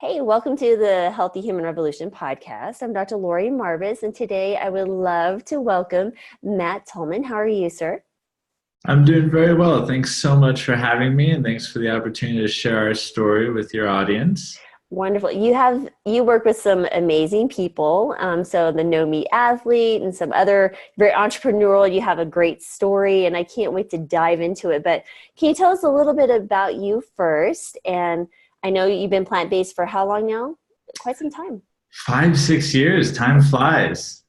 Hey, welcome to the Healthy Human Revolution podcast. I'm Dr. Lori Marvis, and today I would love to welcome Matt Tullman. How are you, sir? I'm doing very well. Thanks so much for having me, and thanks for the opportunity to share our story with your audience. Wonderful. You work with some amazing people. So the No Meat Athlete and some other very entrepreneurial. You have a great story, and I can't wait to dive into it. But can you tell us a little bit about you first? And I know you've been plant-based for how long now? Quite some time. 5, 6 years, time flies.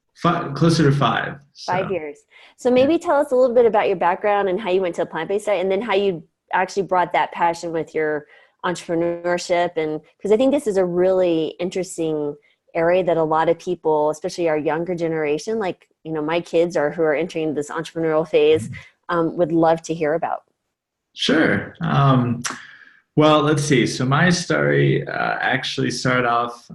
Closer to five. 5 years. So Yeah. maybe tell us a little bit about your background and how you went to a plant-based diet, and then how you actually brought that passion with your entrepreneurship. And because I think this is a really interesting area that a lot of people, especially our younger generation, like, my kids who are entering this entrepreneurial phase, would love to hear about. Sure. Well, let's see. So my story actually started off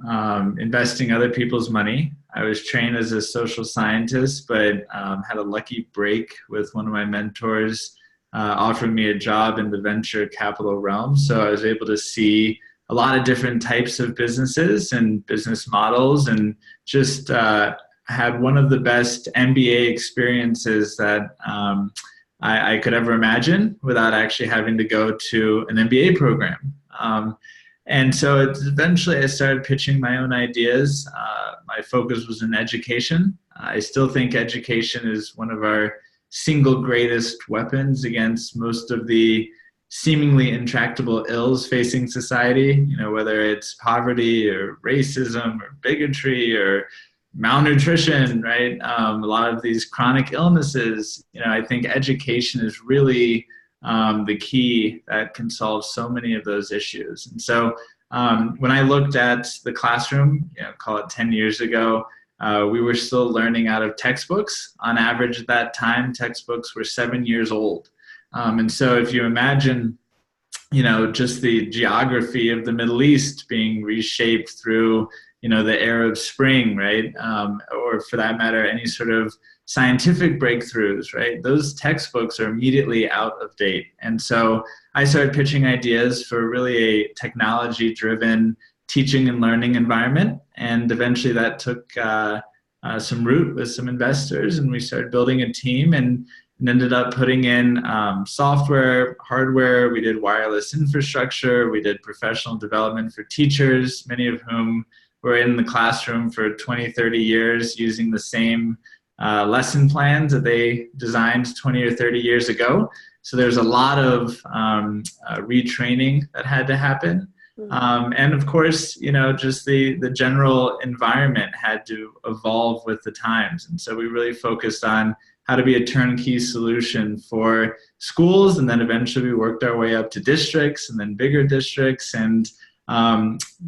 investing other people's money. I was trained as a social scientist, but had a lucky break with one of my mentors offering me a job in the venture capital realm. So I was able to see a lot of different types of businesses and business models, and just had one of the best MBA experiences that I could ever imagine without actually having to go to an MBA program. And so eventually I started pitching my own ideas. My focus was in education. I still think education is one of our single greatest weapons against most of the seemingly intractable ills facing society, whether it's poverty or racism or bigotry or malnutrition, right? A lot of these chronic illnesses, I think education is really the key that can solve so many of those issues. And so when I looked at the classroom, call it 10 years ago, we were still learning out of textbooks. On average at that time, textbooks were 7 years old. And so if you imagine, just the geography of the Middle East being reshaped through the Arab Spring, right? Or for that matter, any sort of scientific breakthroughs, right? Those textbooks are immediately out of date. And so I started pitching ideas for really a technology-driven teaching and learning environment. And eventually that took some root with some investors, and we started building a team and ended up putting in software, hardware. We did wireless infrastructure. We did professional development for teachers, many of whom were in the classroom for 20, 30 years using the same lesson plans that they designed 20 or 30 years ago. So there's a lot of retraining that had to happen. And of course, just the general environment had to evolve with the times. And so we really focused on how to be a turnkey solution for schools. And then eventually we worked our way up to districts and then bigger districts. And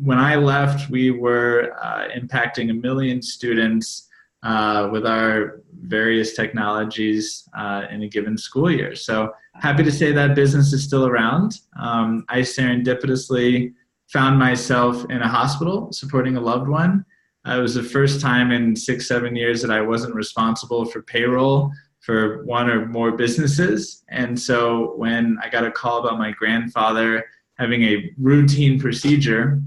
when I left, we were impacting 1 million students with our various technologies in a given school year. So happy to say that business is still around. I serendipitously found myself in a hospital supporting a loved one. It was the first time in 6, 7 years that I wasn't responsible for payroll for one or more businesses. And so when I got a call about my grandfather having a routine procedure,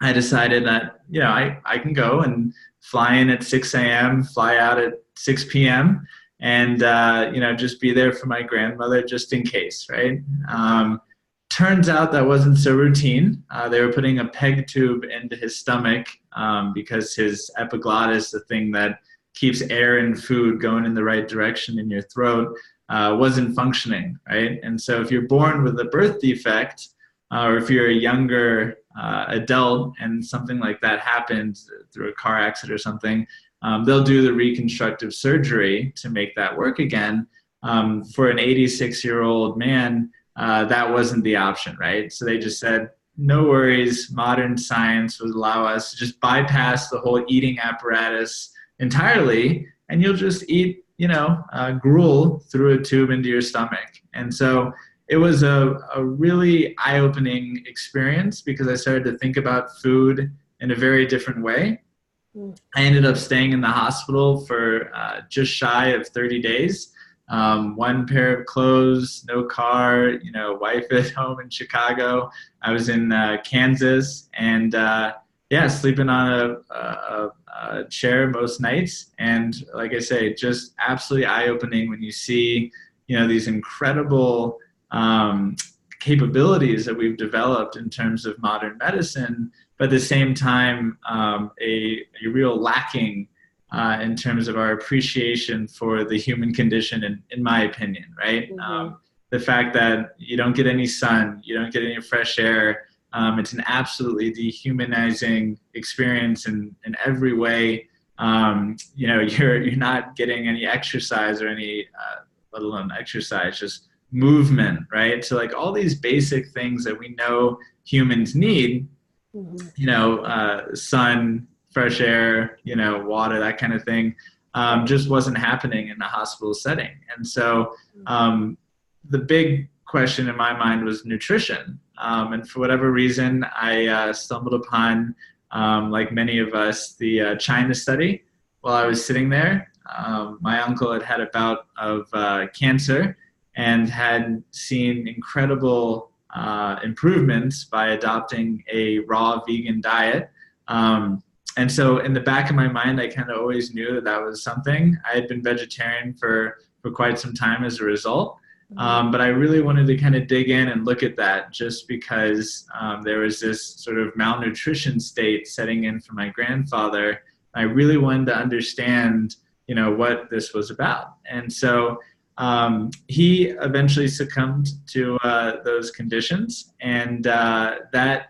I decided that, I can go and fly in at 6 a.m., fly out at 6 p.m., and, just be there for my grandmother just in case, right? Turns out that wasn't so routine. They were putting a peg tube into his stomach because his epiglottis, the thing that keeps air and food going in the right direction in your throat, wasn't functioning, right? And so if you're born with a birth defect, or if you're a younger adult and something like that happens through a car accident or something, they'll do the reconstructive surgery to make that work again. For an 86-year-old man, that wasn't the option, right? So they just said, no worries, modern science would allow us to just bypass the whole eating apparatus entirely, and you'll just eat, gruel through a tube into your stomach. And so it was a really eye-opening experience because I started to think about food in a very different way. I ended up staying in the hospital for just shy of 30 days. one pair of clothes, no car, you know, wife at home in Chicago. I was in Kansas, and yeah, sleeping on a chair most nights. And like I say, just absolutely eye-opening when you see, you know, these incredible capabilities that we've developed in terms of modern medicine, but at the same time, a real lacking in terms of our appreciation for the human condition, in my opinion, right? Mm-hmm. The fact that you don't get any sun, you don't get any fresh air, it's an absolutely dehumanizing experience in every way. You know, you're not getting any exercise or any, let alone exercise, just movement, right? So like all these basic things that we know humans need, Mm-hmm. you know, sun, fresh air, you know, water, that kind of thing, just wasn't happening in the hospital setting. And so the big question in my mind was nutrition. And for whatever reason, I stumbled upon, like many of us, the China study while I was sitting there. My uncle had had a bout of cancer and had seen incredible improvements by adopting a raw vegan diet. And so in the back of my mind, I kind of always knew that that was something. I had been vegetarian for quite some time as a result. But I really wanted to kind of dig in and look at that just because there was this sort of malnutrition state setting in for my grandfather. I really wanted to understand, you know, what this was about. And so he eventually succumbed to those conditions, and that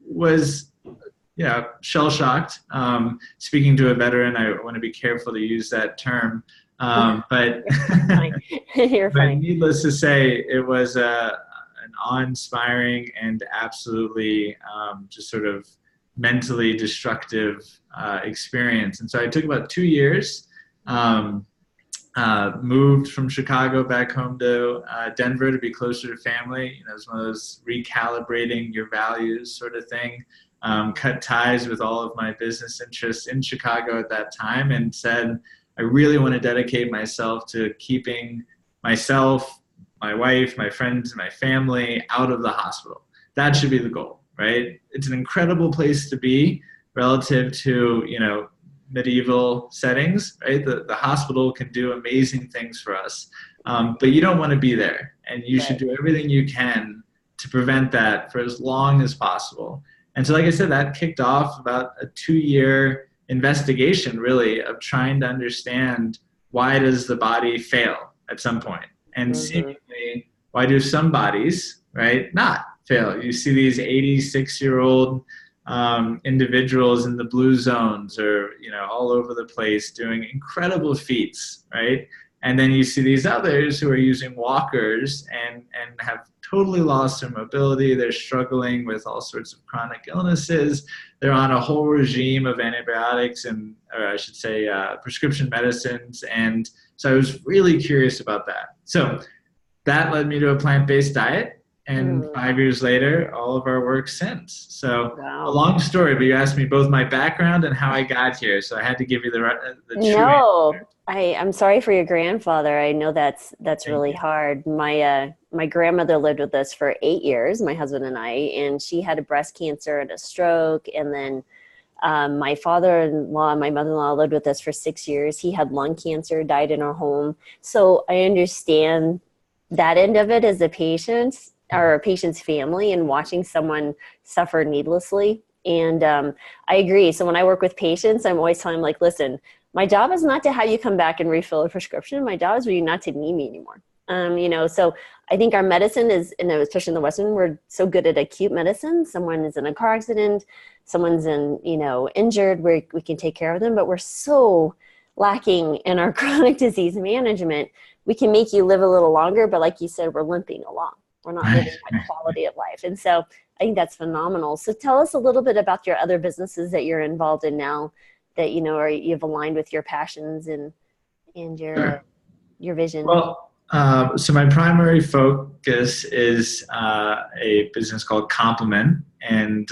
was, you know, shell-shocked. Speaking to a veteran, I want to be careful to use that term. But You're but fine. needless to say, it was an awe-inspiring and absolutely just sort of mentally destructive experience. And so I took about 2 years, moved from Chicago back home to Denver to be closer to family. You know, it was one of those recalibrating your values sort of thing. Cut ties with all of my business interests in Chicago at that time, and said, I really want to dedicate myself to keeping myself, my wife, my friends, and my family out of the hospital. That should be the goal, right? It's an incredible place to be relative to, you know, medieval settings, right? The hospital can do amazing things for us, but you don't want to be there, and you should do everything you can to prevent that for as long as possible. And so, like I said, that kicked off about a 2-year investigation, really, of trying to understand, why does the body fail at some point? And seemingly, why do some bodies, right, not fail? You see these 86-year-old individuals in the blue zones, or, you know, all over the place doing incredible feats, right? And then you see these others who are using walkers and have totally lost their mobility. They're struggling with all sorts of chronic illnesses. They're on a whole regime of antibiotics and, or I should say, prescription medicines. And so I was really curious about that. So that led me to a plant-based diet. And 5 years later, all of our work since. So a long story, but you asked me both my background and how I got here. So I had to give you the true answer. I'm sorry for your grandfather. I know that's really hard. My grandmother lived with us for 8 years, my husband and I, and she had a breast cancer and a stroke. And then my father-in-law and my mother-in-law lived with us for 6 years. He had lung cancer, died in our home. So I understand that end of it as a patient or a patient's family, and watching someone suffer needlessly. And I agree. So when I work with patients, I'm always telling them, like, listen, my job is not to have you come back and refill a prescription. My job is for you not to need me anymore. You know, so I think our medicine is, and especially in the Western, we're so good at acute medicine. Someone is in a car accident, someone's injured, we can take care of them, but we're so lacking in our chronic disease management. We can make you live a little longer, but like you said, we're limping along. We're not living that quality of life. And so I think that's phenomenal. So tell us a little bit about your other businesses that you're involved in now that, you know, you've aligned with your passions and your vision. Well, so my primary focus is a business called Complement. And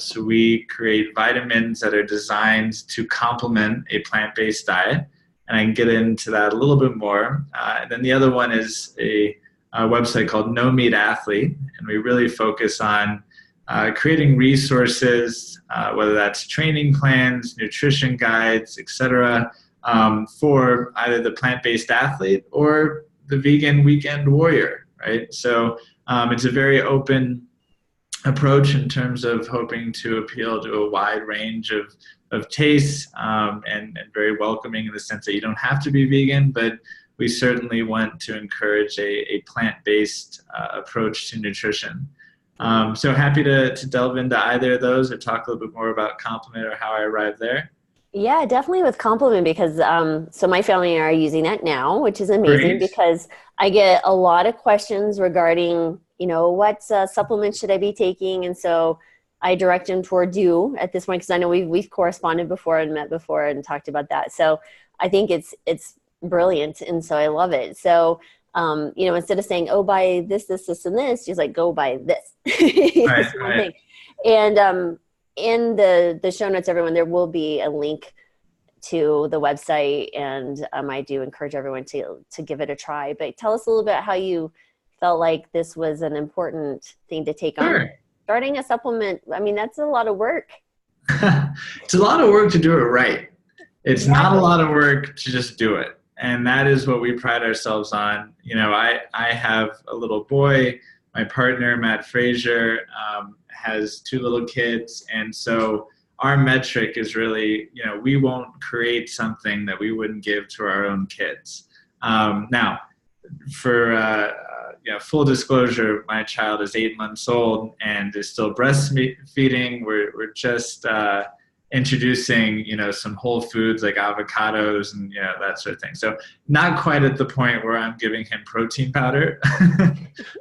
so we create vitamins that are designed to complement a plant-based diet. and I can get into that a little bit more. And then the other one is a website called No Meat Athlete, and we really focus on creating resources, whether that's training plans, nutrition guides, etc., for either the plant-based athlete or the vegan weekend warrior, right? So it's a very open approach in terms of hoping to appeal to a wide range of tastes, and very welcoming in the sense that you don't have to be vegan, but we certainly want to encourage a plant-based approach to nutrition. So happy to delve into either of those or talk a little bit more about Complement or how I arrived there. Yeah, definitely with Complement, because so my family and I are using that now, which is amazing. Great. Because I get a lot of questions regarding, what supplements should I be taking? And so I direct them toward you at this point, because I know we've corresponded before and met before and talked about that. So I think it's brilliant, and so I love it. So instead of saying, oh, buy this, and this, just like, go buy this. This one thing. And in the show notes, everyone, there will be a link to the website, and I do encourage everyone to give it a try. But tell us a little bit how you felt like this was an important thing to take on. Starting a supplement, I mean, that's a lot of work. It's a lot of work to do it right. It's not a lot of work to just do it. And that is what we pride ourselves on. I have a little boy. My partner, Matt Frazier, has 2 little kids. And so our metric is really, we won't create something that we wouldn't give to our own kids. Now, for full disclosure, my child is 8 months old and is still breastfeeding. We're just introducing, some whole foods like avocados and, that sort of thing. So not quite at the point where I'm giving him protein powder,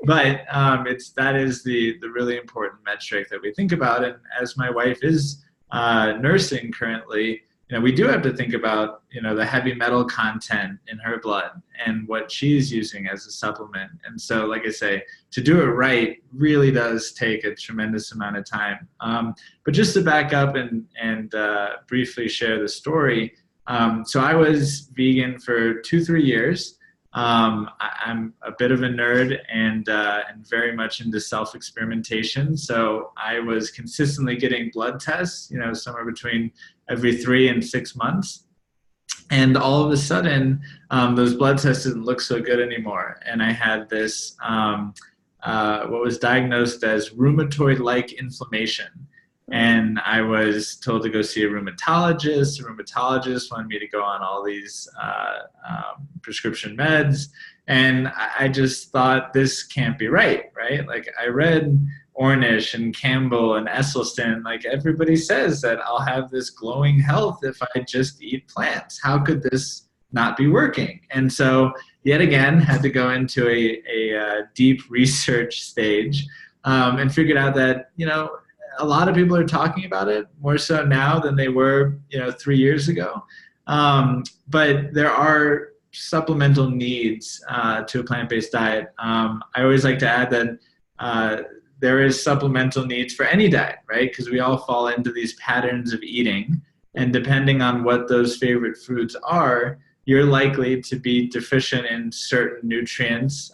but that is the really important metric that we think about. And as my wife is nursing currently, we do have to think about, the heavy metal content in her blood and what she's using as a supplement. And so, like I say, to do it right really does take a tremendous amount of time. But just to back up and briefly share the story. So I was vegan for 2-3 years. I'm a bit of a nerd and very much into self-experimentation. So I was consistently getting blood tests, somewhere between every 3 and 6 months. And all of a sudden, those blood tests didn't look so good anymore. And I had this, what was diagnosed as rheumatoid-like inflammation. And I was told to go see a rheumatologist. The rheumatologist wanted me to go on all these prescription meds. And I just thought, this can't be right? Like, I read Ornish and Campbell and Esselstyn, like everybody says that I'll have this glowing health if I just eat plants. How could this not be working? And so yet again, had to go into a deep research stage and figured out that, a lot of people are talking about it, more so now than they were, 3 years ago. But there are supplemental needs to a plant-based diet. I always like to add that there is supplemental needs for any diet, right? Because we all fall into these patterns of eating. And depending on what those favorite foods are, you're likely to be deficient in certain nutrients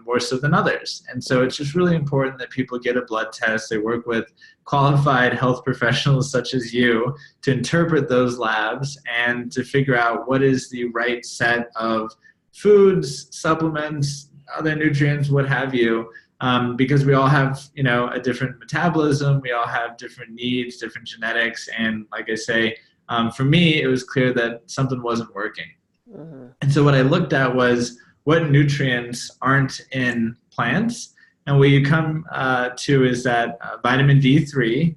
more so than others. And so it's just really important that people get a blood test. They work with qualified health professionals such as you to interpret those labs and to figure out what is the right set of foods, supplements, other nutrients, what have you, because we all have, a different metabolism. We all have different needs, different genetics. And like I say, for me, it was clear that something wasn't working. Mm-hmm. And so what I looked at was what nutrients aren't in plants. And what you come to is that vitamin D3,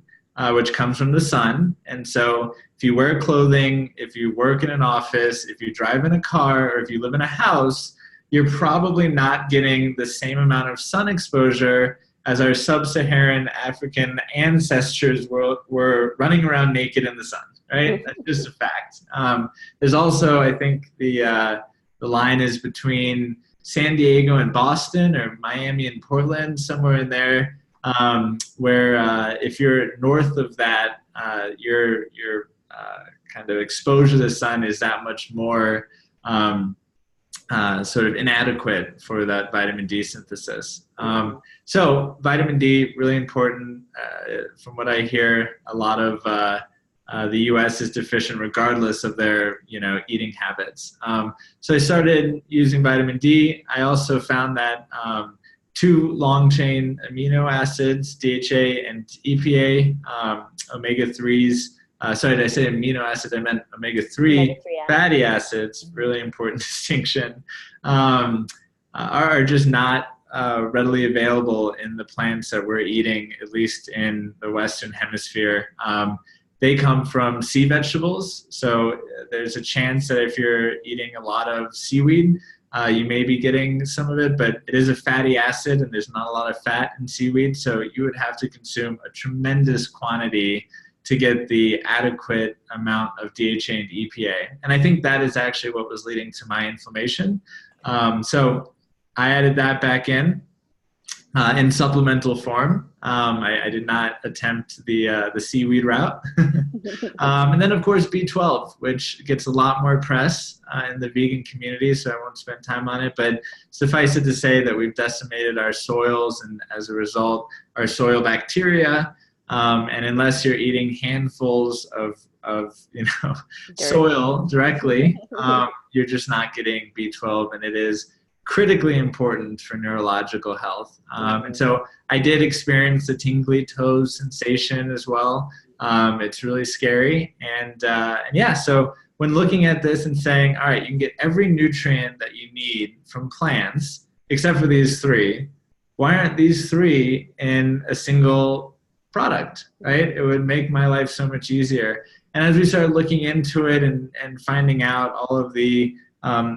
which comes from the sun. And so if you wear clothing, if you work in an office, if you drive in a car, or if you live in a house, you're probably not getting the same amount of sun exposure as our sub-Saharan African ancestors were running around naked in the sun, right? That's just a fact. There's also, I think, the line is between San Diego and Boston, or Miami and Portland, somewhere in there, where if you're north of that, your kind of exposure to the sun is that much more sort of inadequate for that vitamin D synthesis. So vitamin D, really important. From what I hear, a lot of the U.S. is deficient regardless of their, eating habits. So I started using vitamin D. I also found that two long-chain amino acids, DHA and EPA, omega-3s, sorry, did I say amino acids? I meant omega-3 fatty acids, really important distinction, are just not readily available in the plants that we're eating, at least in the Western Hemisphere. They come from sea vegetables, so there's a chance that if you're eating a lot of seaweed, you may be getting some of it, but it is a fatty acid and there's not a lot of fat in seaweed, so you would have to consume a tremendous quantity to get the adequate amount of DHA and EPA. And I think that is actually what was leading to my inflammation. So I added that back in supplemental form. I did not attempt the seaweed route. And then, of course, B12, which gets a lot more press in the vegan community, so I won't spend time on it. But suffice it to say that we've decimated our soils, and as a result, our soil bacteria. And unless you're eating handfuls of soil directly, you're just not getting B12, and it is critically important for neurological health. And so I did experience the tingly toes sensation as well. It's really scary. And yeah, so when looking at this and saying, all right, you can get every nutrient that you need from plants, except for these three, why aren't these three in a single product, right? It would make my life so much easier. And as we started looking into it and finding out all of the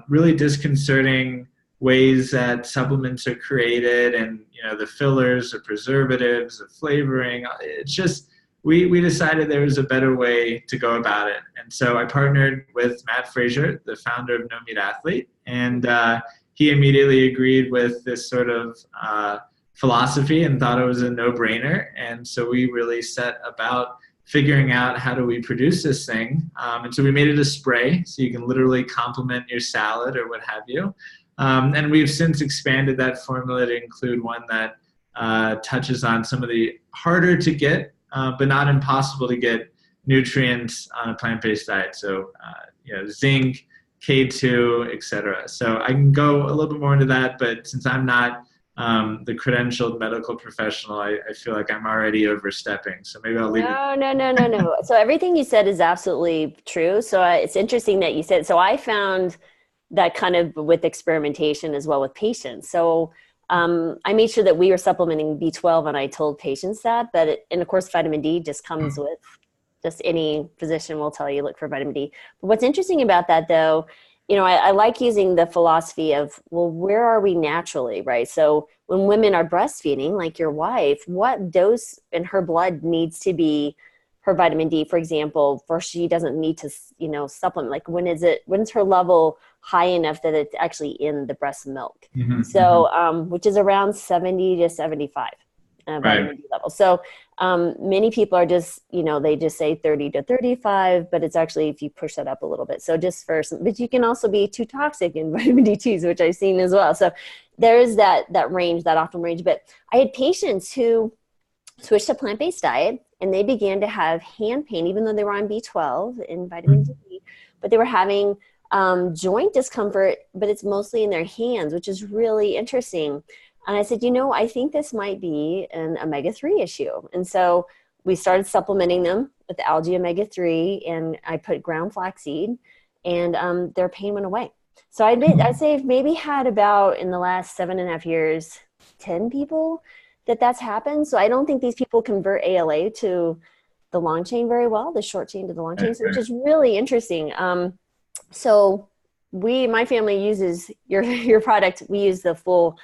really disconcerting ways that supplements are created, and the fillers, the preservatives, the flavoring, it's just, we decided there was a better way to go about it. And so I partnered with Matt Frazier, the founder of No Meat Athlete, and he immediately agreed with this sort of philosophy and thought it was a no-brainer. And so we really set about figuring out how do we produce this thing. And so we made it a spray, so you can literally complement your salad or what have you. And we've since expanded that formula to include one that touches on some of the harder to get, but not impossible to get nutrients on a plant-based diet. So, zinc, K2, etc. So I can go a little bit more into that, but since I'm not the credentialed medical professional, I feel like I'm already overstepping. So maybe I'll leave it. No. So everything you said is absolutely true. So it's interesting that you said, so I found that kind of with experimentation as well with patients. So I made sure that we were supplementing B12, and I told patients that, and of course, vitamin D just comes with, just any physician will tell you, look for vitamin D. But what's interesting about that though, I like using the philosophy of, well, where are we naturally, right? So when women are breastfeeding, like your wife, what dose in her blood needs to be her vitamin D, for example, for she doesn't need to, supplement? Like when's her level high enough that it's actually in the breast milk? Which is around 70 to 75 vitamin D level. So many people are just, they just say 30 to 35, but it's actually, if you push that up a little bit. So just for some, but you can also be too toxic in vitamin D2s, which I've seen as well. So there is that range, that optimal range. But I had patients who switched to plant-based diet, and they began to have hand pain, even though they were on B12 and vitamin D, but they were having joint discomfort, but it's mostly in their hands, which is really interesting. And I said, I think this might be an omega-3 issue. And so we started supplementing them with algae omega-3, and I put ground flaxseed, and their pain went away. So I'd say I've maybe had about, in the last 7.5 years, 10 people that's happened. So I don't think these people convert ALA to the long chain very well, the short chain to the long chain, which is really interesting. So my family uses your product. We use the full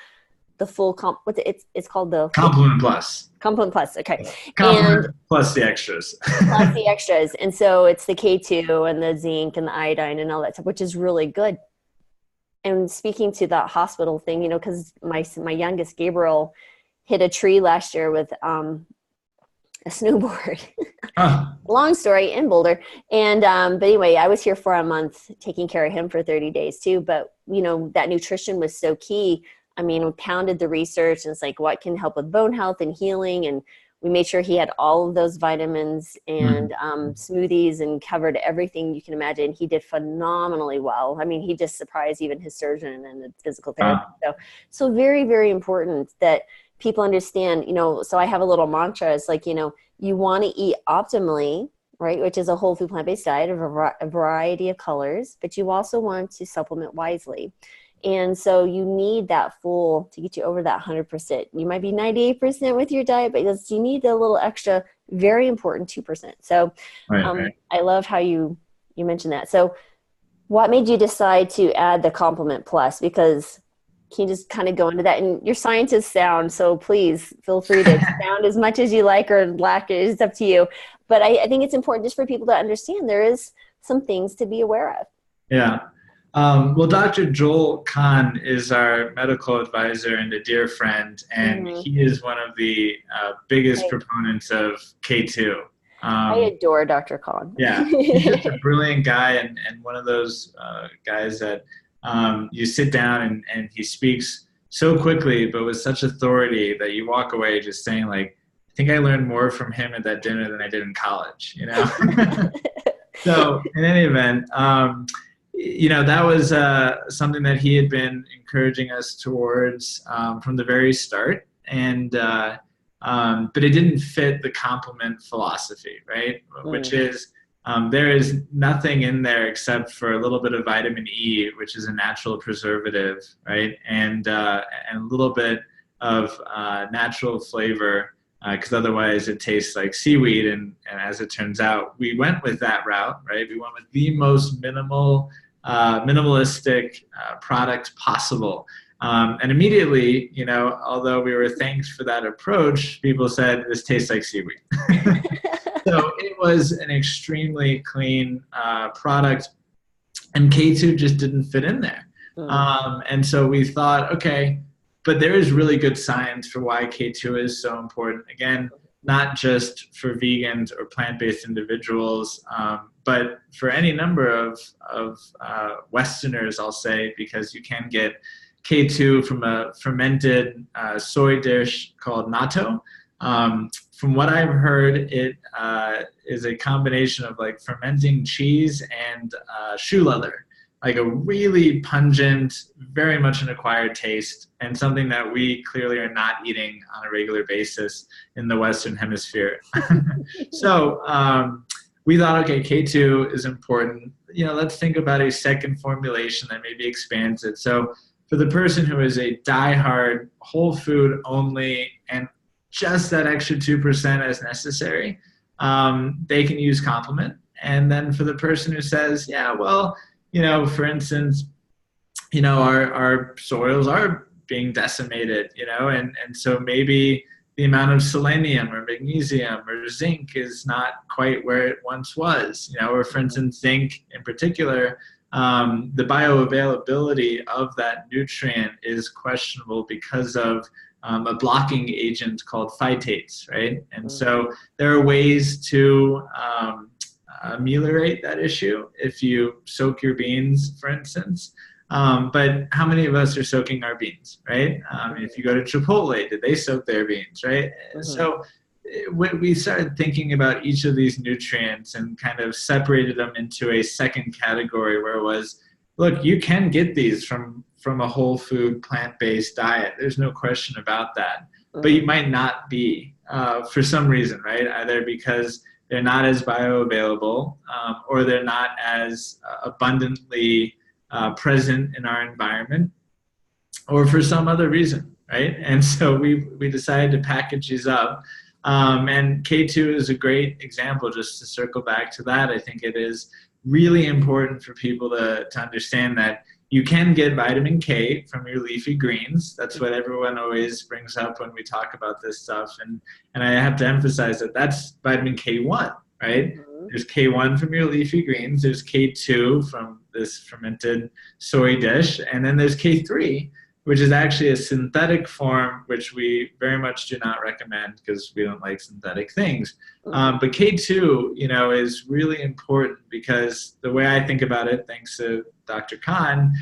it's called the Complement Plus. Complement Plus. Okay. Complement plus the extras. Plus the extras. And so it's the K2 and the zinc and the iodine and all that stuff, which is really good. And speaking to that hospital thing, because my youngest, Gabriel, hit a tree last year with a snowboard. Oh, Long story, in Boulder. And but anyway, I was here for a month taking care of him for 30 days too. But that nutrition was so key. I mean, we pounded the research, and it's like what can help with bone health and healing, and we made sure he had all of those vitamins and smoothies, and covered everything you can imagine. He did phenomenally well. I mean, he just surprised even his surgeon and the physical therapist. So very, very important that people understand, so I have a little mantra. It's like, you want to eat optimally, right? Which is a whole food plant-based diet of a variety of colors, but you also want to supplement wisely. And so you need that full to get you over that 100%. You might be 98% with your diet, but you need a little extra, very important 2%. So right. I love how you mentioned that. So what made you decide to add the Complement Plus? Because can you just kind of go into that? And your scientists sound, so please feel free to sound as much as you like or lack it. It's up to you. But I think it's important just for people to understand there is some things to be aware of. Yeah. Well, Dr. Joel Kahn is our medical advisor and a dear friend, and he is one of the biggest proponents of K2. I adore Dr. Kahn. Yeah, he's just a brilliant guy, and one of those guys that you sit down and he speaks so quickly, but with such authority that you walk away just saying, like, I think I learned more from him at that dinner than I did in college, So in any event, that was something that he had been encouraging us towards from the very start, and but it didn't fit the complement philosophy, right? Which is there is nothing in there except for a little bit of vitamin E, which is a natural preservative, right? And a little bit of natural flavor, because otherwise it tastes like seaweed. And as it turns out, we went with that route, right? We went with the most minimalistic product possible. And immediately, although we were thanked for that approach, people said, this tastes like seaweed. So it was an extremely clean product, and K2 just didn't fit in there. And so we thought, okay, but there is really good science for why K2 is so important. Again, not just for vegans or plant-based individuals, but for any number of Westerners, I'll say, because you can get K2 from a fermented soy dish called natto. From what I've heard, it is a combination of like fermenting cheese and shoe leather, like a really pungent, very much an acquired taste, and something that we clearly are not eating on a regular basis in the Western Hemisphere. So we thought, okay, K2 is important. Let's think about a second formulation that maybe expands it. So for the person who is a diehard whole food only and just that extra 2% as necessary, they can use Complement. And then for the person who says, yeah, well, for instance, our soils are being decimated, and so maybe the amount of selenium or magnesium or zinc is not quite where it once was, or for instance, zinc in particular, the bioavailability of that nutrient is questionable because of a blocking agent called phytates, right? And so there are ways to ameliorate that issue if you soak your beans, for instance. But how many of us are soaking our beans, right? If you go to Chipotle, did they soak their beans, right? So we started thinking about each of these nutrients and kind of separated them into a second category where it was, look, you can get these from a whole food plant-based diet. There's no question about that. But you might not be for some reason, right? Either because they're not as bioavailable or they're not as abundantly present in our environment, or for some other reason, right? And so we decided to package these up. And K2 is a great example. Just to circle back to that, I think it is really important for people to understand that you can get vitamin K from your leafy greens. That's what everyone always brings up when we talk about this stuff. And I have to emphasize that that's vitamin K1, right? There's K1 from your leafy greens. There's K2 from this fermented soy dish. And then there's K3 which is actually a synthetic form, which we very much do not recommend because we don't like synthetic things. But K2, is really important because the way I think about it, thanks to Dr. Khan,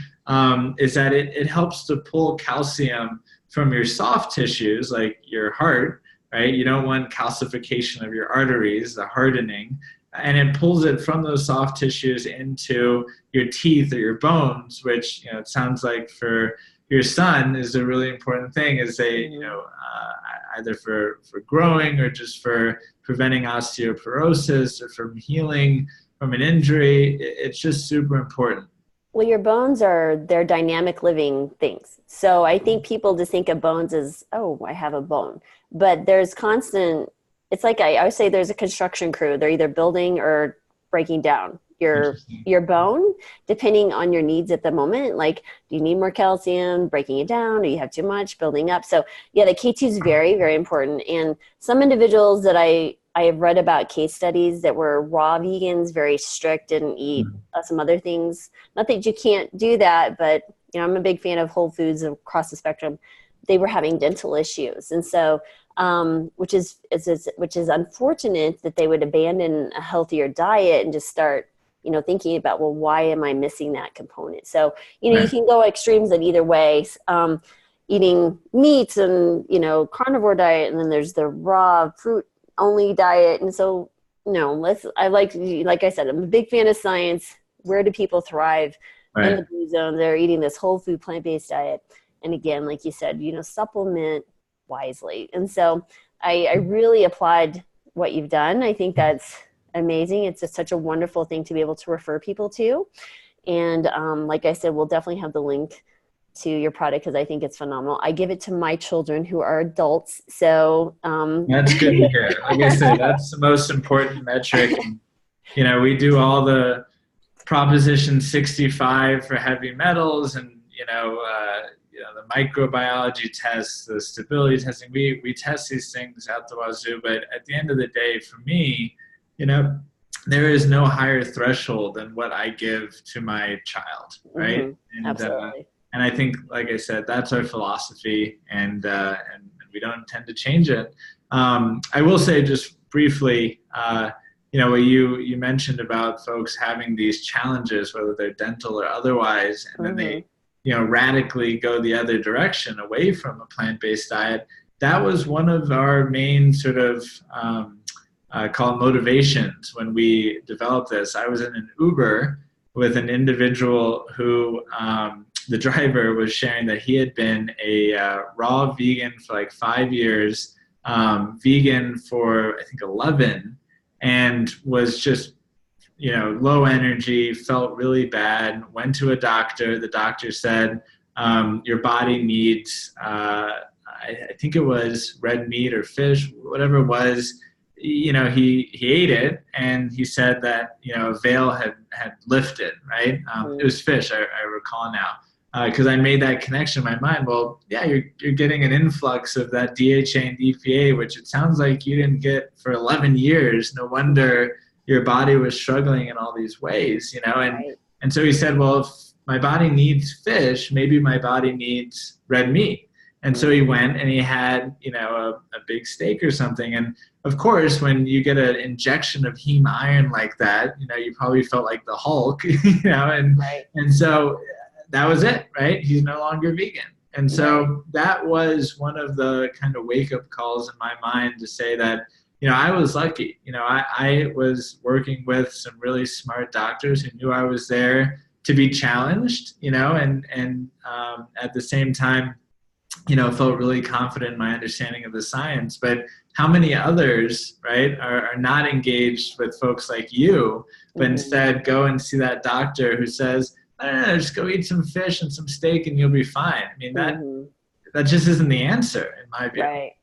is that it helps to pull calcium from your soft tissues, like your heart, right? You don't want calcification of your arteries, the hardening, and it pulls it from those soft tissues into your teeth or your bones, which, it sounds like for your son is a really important thing, is either for growing or just for preventing osteoporosis or from healing from an injury. It's just super important. Well, your bones they're dynamic living things. So I think people just think of bones as, oh, I have a bone. But there's constant, it's like I always say there's a construction crew. They're either building or breaking down your bone, depending on your needs at the moment. Like, do you need more calcium, breaking it down? Do you have too much, building up? So yeah, the K2 is very, very important. And some individuals that I have read about case studies that were raw vegans, very strict, didn't eat some other things. Not that you can't do that, but I'm a big fan of whole foods across the spectrum. They were having dental issues. And so, which is unfortunate that they would abandon a healthier diet and just start, thinking about, well, why am I missing that component? So, you can go extremes in either way, eating meats and, carnivore diet, and then there's the raw fruit only diet. And so, like I said, I'm a big fan of science. Where do people thrive in the blue zone? They're eating this whole food, plant-based diet. And again, like you said, supplement wisely. And so I really applaud what you've done. I think that's amazing. It's just such a wonderful thing to be able to refer people to. And like I said, we'll definitely have the link to your product because I think it's phenomenal. I give it to my children who are adults. So that's good to hear. Like I said, that's the most important metric. And, we do all the Proposition 65 for heavy metals and, the microbiology tests, the stability testing. We test these things out the wazoo. But at the end of the day, for me, there is no higher threshold than what I give to my child, right? Mm-hmm. Absolutely. And I think, like I said, that's our philosophy, and we don't intend to change it. I will say just briefly, what you mentioned about folks having these challenges, whether they're dental or otherwise, and then they radically go the other direction away from a plant-based diet. That was one of our main sort of call motivations when we developed this. I was in an Uber with an individual who the driver was sharing that he had been a raw vegan for like 5 years, vegan for I think 11, and was just low energy, felt really bad, went to a doctor. The doctor said, your body needs, I think it was red meat or fish, whatever it was. He ate it, and he said that, a veil had lifted, right? It was fish, I recall now, because I made that connection in my mind. Well, yeah, you're getting an influx of that DHA and EPA, which it sounds like you didn't get for 11 years. No wonder your body was struggling in all these ways, and so he said, well, if my body needs fish, maybe my body needs red meat. And so he went and he had, a big steak or something. And of course, when you get an injection of heme iron like that, you probably felt like the Hulk, and so that was it, right? He's no longer vegan. And so that was one of the kind of wake-up calls in my mind to say that, I was lucky. I was working with some really smart doctors who knew I was there to be challenged, and at the same time, felt really confident in my understanding of the science. But how many others, right, are not engaged with folks like you, but instead go and see that doctor who says, no, just go eat some fish and some steak and you'll be fine. I mean, that just isn't the answer in my view. Right.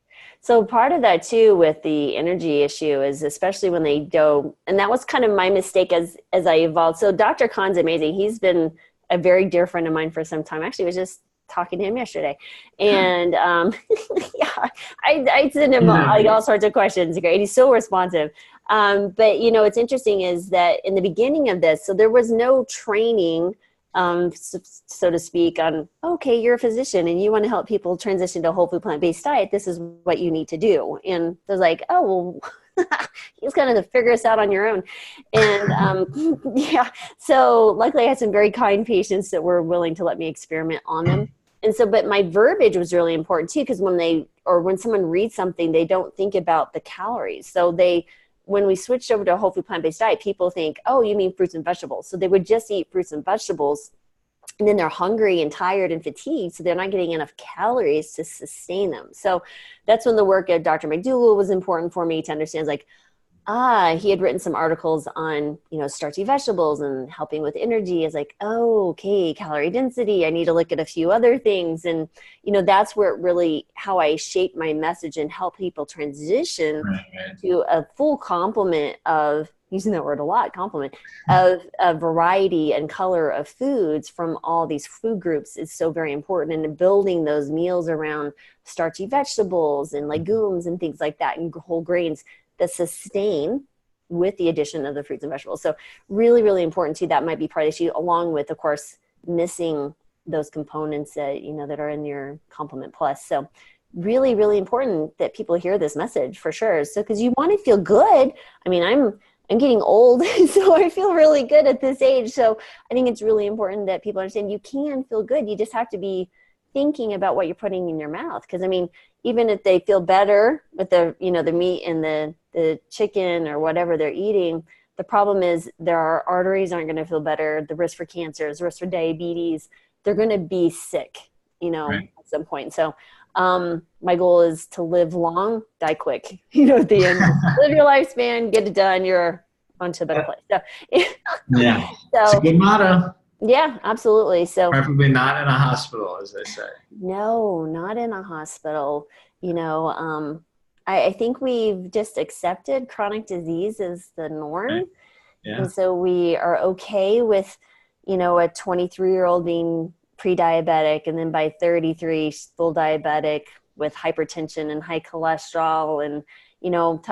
So part of that too with the energy issue is especially when they go, and that was kind of my mistake as I evolved. So Dr. Khan's amazing. He's been a very dear friend of mine for some time. Actually, I was just talking to him yesterday. And yeah, I send him like all sorts of questions. Great. He's so responsive. But what's interesting is that in the beginning of this, so there was no training so to speak, on, okay, you're a physician and you want to help people transition to a whole food plant-based diet. This is what you need to do. And they're like, oh, well, you just kind of figure this out on your own. And yeah, so luckily I had some very kind patients that were willing to let me experiment on them. And so, but my verbiage was really important too, because when someone reads something, they don't think about the calories. So when we switched over to a whole food plant-based diet, people think, oh, you mean fruits and vegetables. So they would just eat fruits and vegetables, and then they're hungry and tired and fatigued, so they're not getting enough calories to sustain them. So that's when the work of Dr. McDougall was important for me to understand, like, he had written some articles on, starchy vegetables and helping with energy. It's like, oh, okay, calorie density. I need to look at a few other things. And, that's where it really, how I shape my message and help people transition to a full complement of, using that word a lot, complement, of a variety and color of foods from all these food groups is so very important. And building those meals around starchy vegetables and legumes and things like that, and whole grains that sustain with the addition of the fruits and vegetables. So really, really important too. That might be part of the issue, along with, of course, missing those components that, that are in your complement plus. So really, really important that people hear this message for sure. So, cause you want to feel good. I mean, I'm getting old, so I feel really good at this age. So I think it's really important that people understand you can feel good. You just have to be thinking about what you're putting in your mouth. Cause I mean, even if they feel better with the, the meat and the chicken or whatever they're eating, the problem is their arteries aren't going to feel better. The risk for cancers, risk for diabetes, they're going to be sick, Right. at some point. So my goal is to live long, die quick, at the end. Live your lifespan, get it done, you're onto a better place. So, Yeah, it's a good motto. Yeah, absolutely. So Preferably not in a hospital, as they say. No, not in a hospital. I think we've just accepted chronic disease as the norm. Right. Yeah. And so we are okay with, a 23-year-old being pre-diabetic, and then by 33, full diabetic with hypertension and high cholesterol. And,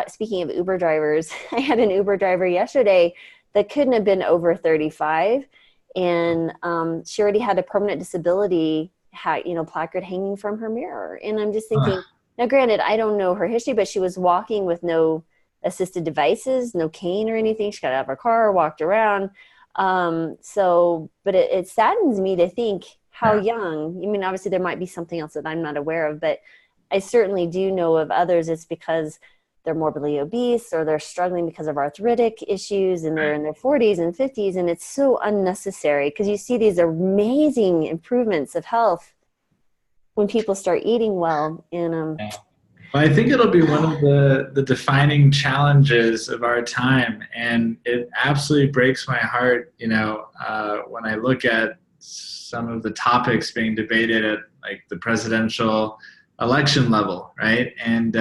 speaking of Uber drivers, I had an Uber driver yesterday that couldn't have been over 35. And she already had a permanent disability, placard hanging from her mirror. And I'm just thinking, now granted, I don't know her history, but she was walking with no assisted devices, no cane or anything. She got out of her car, walked around. But it saddens me to think how young. I mean, obviously there might be something else that I'm not aware of, but I certainly do know of others. It's because they're morbidly obese or they're struggling because of arthritic issues and they're in their 40s and 50s. And it's so unnecessary, because you see these amazing improvements of health when people start eating well. And well, I think it'll be one of the defining challenges of our time. And it absolutely breaks my heart, when I look at some of the topics being debated at like the presidential election level, right? And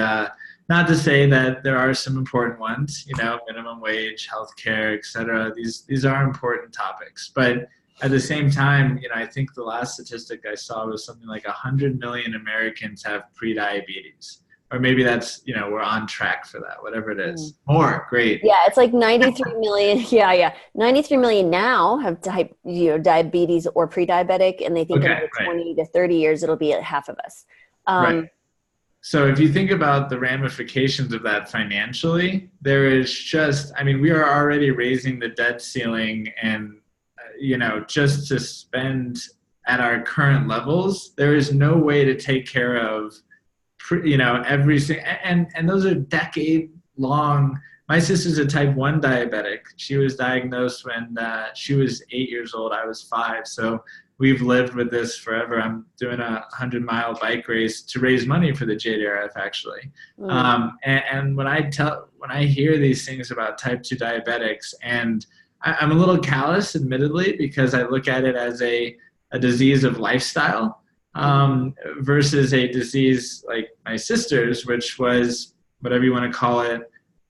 not to say that there are some important ones, minimum wage, healthcare, et cetera. These are important topics. But at the same time, I think the last statistic I saw was something like 100 million Americans have prediabetes. Or maybe that's, we're on track for that, whatever it is. More, great. Yeah, it's like 93 million. Yeah. 93 million now have diabetes or pre-diabetic, and they think in 20 to 30 years, it'll be at half of us. Right. So if you think about the ramifications of that financially, there is we are already raising the debt ceiling, and, just to spend at our current levels, there is no way to take care of, every single, and those are decade long. My sister's a type 1 diabetic. She was diagnosed when she was 8 years old. I was 5. So we've lived with this forever. I'm doing a 100-mile bike race to raise money for the JDRF, actually. And when I hear these things about type 2 diabetics, and I'm a little callous, admittedly, because I look at it as a disease of lifestyle versus a disease like my sister's, which was, whatever you want to call it,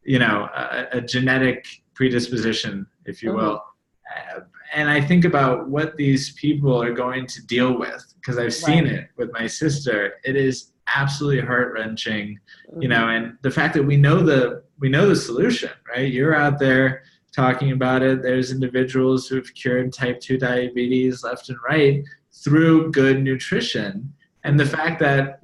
a genetic predisposition, if you will. And I think about what these people are going to deal with, because I've seen it with my sister. It is absolutely heart-wrenching, and the fact that we know the solution, right? You're out there talking about it. There's individuals who've cured type 2 diabetes left and right through good nutrition. And the fact that,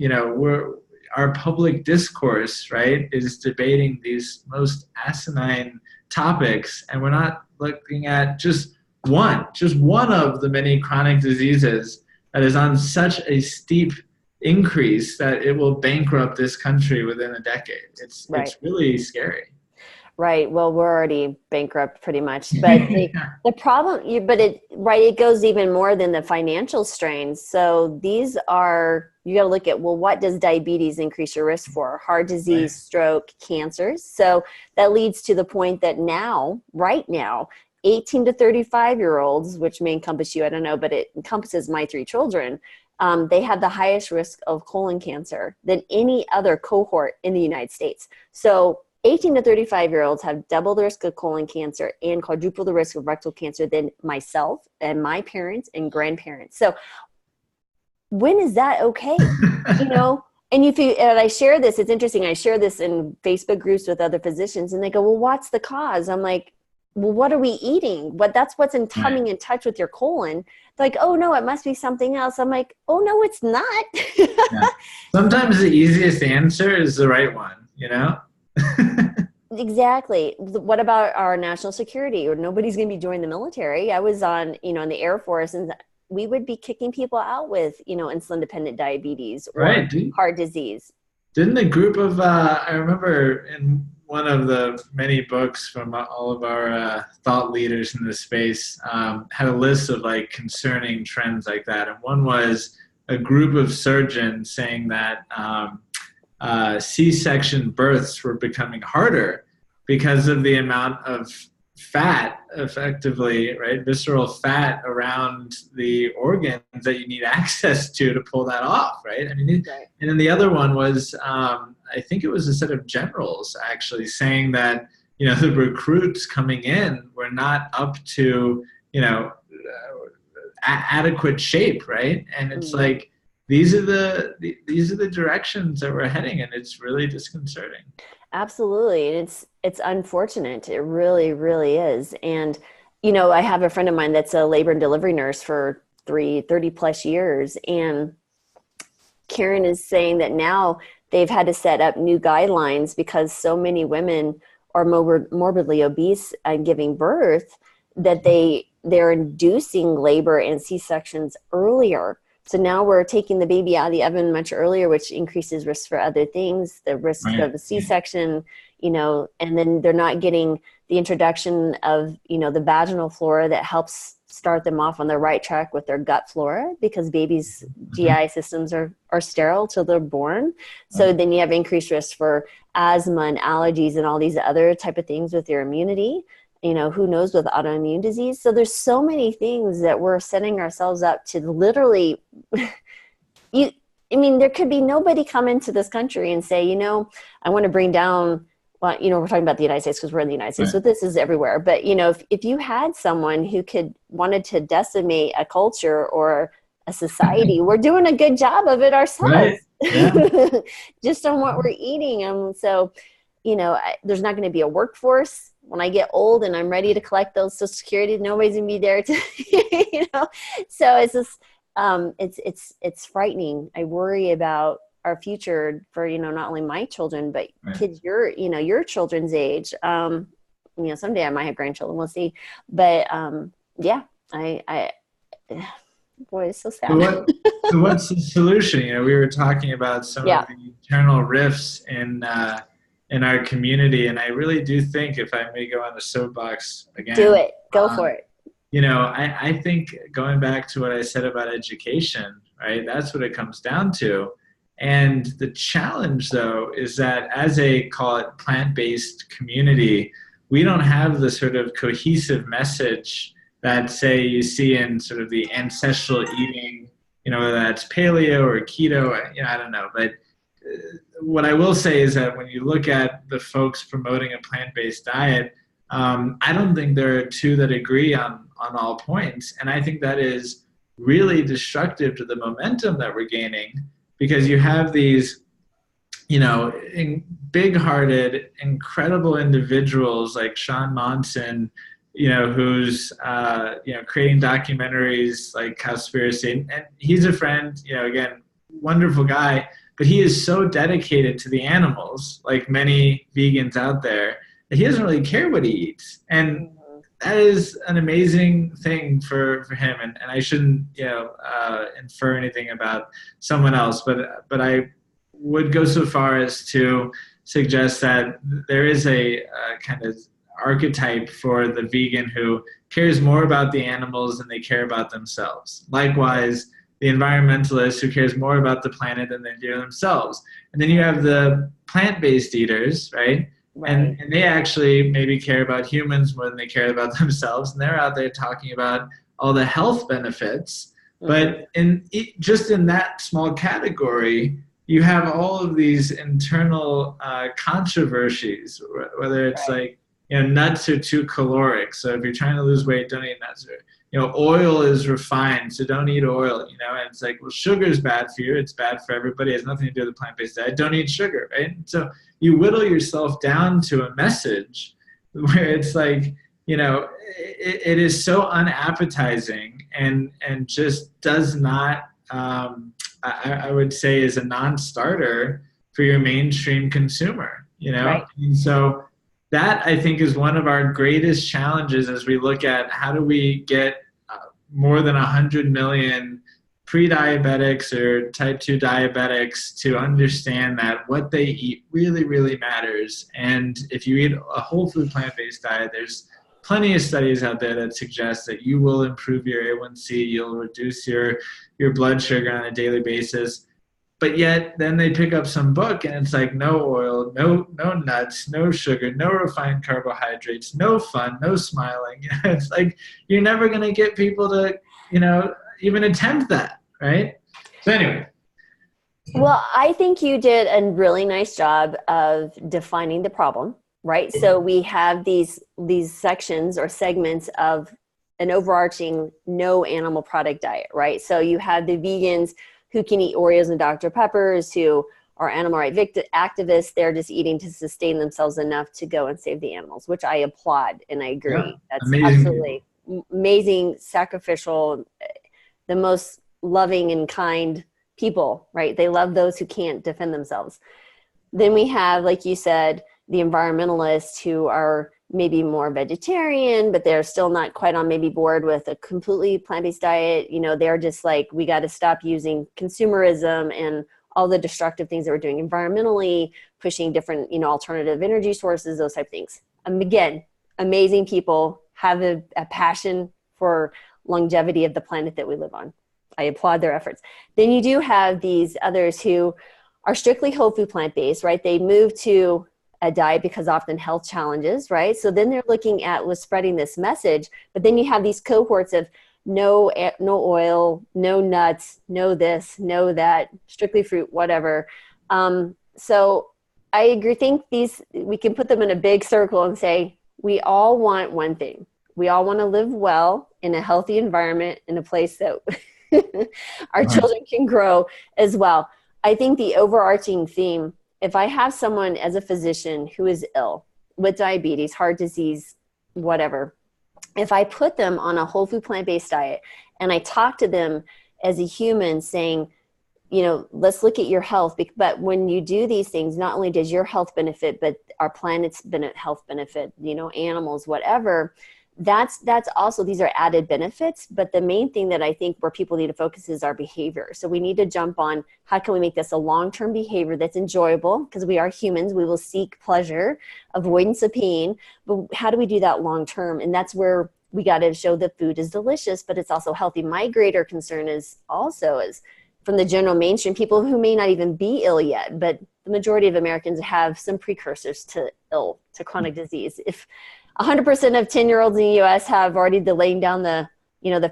our public discourse, right, is debating these most asinine topics, and we're not looking at just one of the many chronic diseases that is on such a steep increase that it will bankrupt this country within a decade. It's really scary. Right. Well, we're already bankrupt pretty much, but the problem, it goes even more than the financial strains. So you got to look at, well, what does diabetes increase your risk for? Heart disease, stroke, cancers. So that leads to the point that right now, 18 to 35-year-olds, which may encompass you, I don't know, but it encompasses my 3 children. They have the highest risk of colon cancer than any other cohort in the United States. So 18 to 35-year-olds have double the risk of colon cancer and quadruple the risk of rectal cancer than myself and my parents and grandparents. So when is that okay? And I share this, it's interesting. I share this in Facebook groups with other physicians, and they go, well, what's the cause? I'm like, well, what are we eating? That's what's coming in touch with your colon. They're like, oh no, it must be something else. I'm like, oh no, it's not. Yeah. Sometimes the easiest answer is the right one, Exactly. What about our national security? Or nobody's going to be joining the military. I was on, in the Air Force, and we would be kicking people out with, insulin-dependent diabetes or heart disease. Didn't a group of, I remember in one of the many books from all of our thought leaders in this space, had a list of concerning trends like that. And one was a group of surgeons saying that C-section births were becoming harder because of the amount of fat, effectively, right, visceral fat around the organs that you need access to pull that off, right? I mean, and then the other one was, I think it was a set of generals actually saying that, the recruits coming in were not up to, adequate shape, right? And it's these are the directions that we're heading, and it's really disconcerting. Absolutely. And it's unfortunate. It really, really is. And, I have a friend of mine that's a labor and delivery nurse for 30 plus years. And Karen is saying that now they've had to set up new guidelines because so many women are morbidly obese and giving birth that they're inducing labor and C-sections earlier. So now we're taking the baby out of the oven much earlier, which increases risk for other things, the risk of a C-section, and then they're not getting the introduction of, the vaginal flora that helps start them off on the right track with their gut flora, because babies' GI systems are sterile till they're born. So then you have increased risk for asthma and allergies and all these other type of things with your immunity. Who knows with autoimmune disease. So there's so many things that we're setting ourselves up to literally, there could be nobody come into this country and say, I want to bring down, well, we're talking about the United States because we're in the United States, so this is everywhere. But, if you had someone who wanted to decimate a culture or a society, we're doing a good job of it ourselves, right. Yeah. Just on what we're eating. And so, there's not going to be a workforce. When I get old and I'm ready to collect those Social Security, nobody's gonna be there to, So it's just, it's frightening. I worry about our future for, not only my children, but kids your children's age. Someday I might have grandchildren. We'll see. But I boy, it's so sad. So what's the solution? We were talking about some of the internal rifts in our community. And I really do think, if I may go on the soapbox again. Do it. Go for it. I think going back to what I said about education, right? That's what it comes down to. And the challenge, though, is that as a, call it, plant-based community, we don't have the sort of cohesive message that, say, you see in sort of the ancestral eating, whether that's paleo or keto, I don't know. But what I will say is that when you look at the folks promoting a plant-based diet, I don't think there are two that agree on all points. And I think that is really destructive to the momentum that we're gaining, because you have these big-hearted, incredible individuals like Sean Monson, who's creating documentaries like Cowspiracy, and he's a friend, again, wonderful guy, but he is so dedicated to the animals, like many vegans out there, that he doesn't really care what he eats. And that is an amazing thing for him. And I shouldn't, infer anything about someone else, but I would go so far as to suggest that there is a kind of archetype for the vegan who cares more about the animals than they care about themselves. Likewise, the environmentalist who cares more about the planet than they do themselves. And then you have the plant-based eaters, right? And they actually maybe care about humans more than they care about themselves. And they're out there talking about all the health benefits. But just in that small category, you have all of these internal controversies, whether it's like, nuts are too caloric. So if you're trying to lose weight, don't eat nuts. Or, oil is refined, so don't eat oil. And it's like, well, sugar is bad for you. It's bad for everybody. It has nothing to do with the plant-based diet. Don't eat sugar, right? So you whittle yourself down to a message where it's like, it is so unappetizing and just does not, I would say, is a non-starter for your mainstream consumer, Right. And so that, I think, is one of our greatest challenges as we look at how do we get more than 100 million pre-diabetics or type 2 diabetics to understand that what they eat really, really matters. And if you eat a whole food plant-based diet, there's plenty of studies out there that suggest that you will improve your A1C, you'll reduce your blood sugar on a daily basis. But yet then they pick up some book and it's like, no oil, no nuts, no sugar, no refined carbohydrates, no fun, no smiling. It's like, you're never going to get people to, even attempt that, right? So anyway. Well, I think you did a really nice job of defining the problem, right? So we have these sections or segments of an overarching no animal product diet, right? So you have the vegans who can eat Oreos and Dr. Peppers, who are animal rights activists. They're just eating to sustain themselves enough to go and save the animals, which I applaud and I agree. Yeah, that's amazing. Absolutely amazing, sacrificial, the most loving and kind people, right? They love those who can't defend themselves. Then we have, like you said, the environmentalists who are maybe more vegetarian, but they're still not quite on maybe board with a completely plant-based diet. They're just like, we got to stop using consumerism and all the destructive things that we're doing environmentally, pushing different, alternative energy sources, those type of things. Again, amazing people, have a passion for longevity of the planet that we live on. I applaud their efforts. Then you do have these others who are strictly whole food plant-based, right? They move to a diet because often health challenges, right? So then they're looking at spreading this message, but then you have these cohorts of no oil, no nuts, no this, no that, strictly fruit, whatever. So I agree. Think we can put them in a big circle and say, we all want one thing. We all want to live well in a healthy environment, in a place that our children can grow as well. I think the overarching theme, if I have someone as a physician who is ill with diabetes, heart disease, whatever, if I put them on a whole food plant-based diet and I talk to them as a human saying, let's look at your health. But when you do these things, not only does your health benefit, but our planet's health benefit, animals, whatever. That's also, these are added benefits. But the main thing that I think where people need to focus is our behavior. So we need to jump on, how can we make this a long-term behavior that's enjoyable? Because we are humans, we will seek pleasure, avoidance of pain. But how do we do that long-term? And that's where we got to show that food is delicious, but it's also healthy. My greater concern is from the general mainstream, people who may not even be ill yet, but the majority of Americans have some precursors to chronic disease. If 100% of 10-year-olds in the U.S. have already laying down the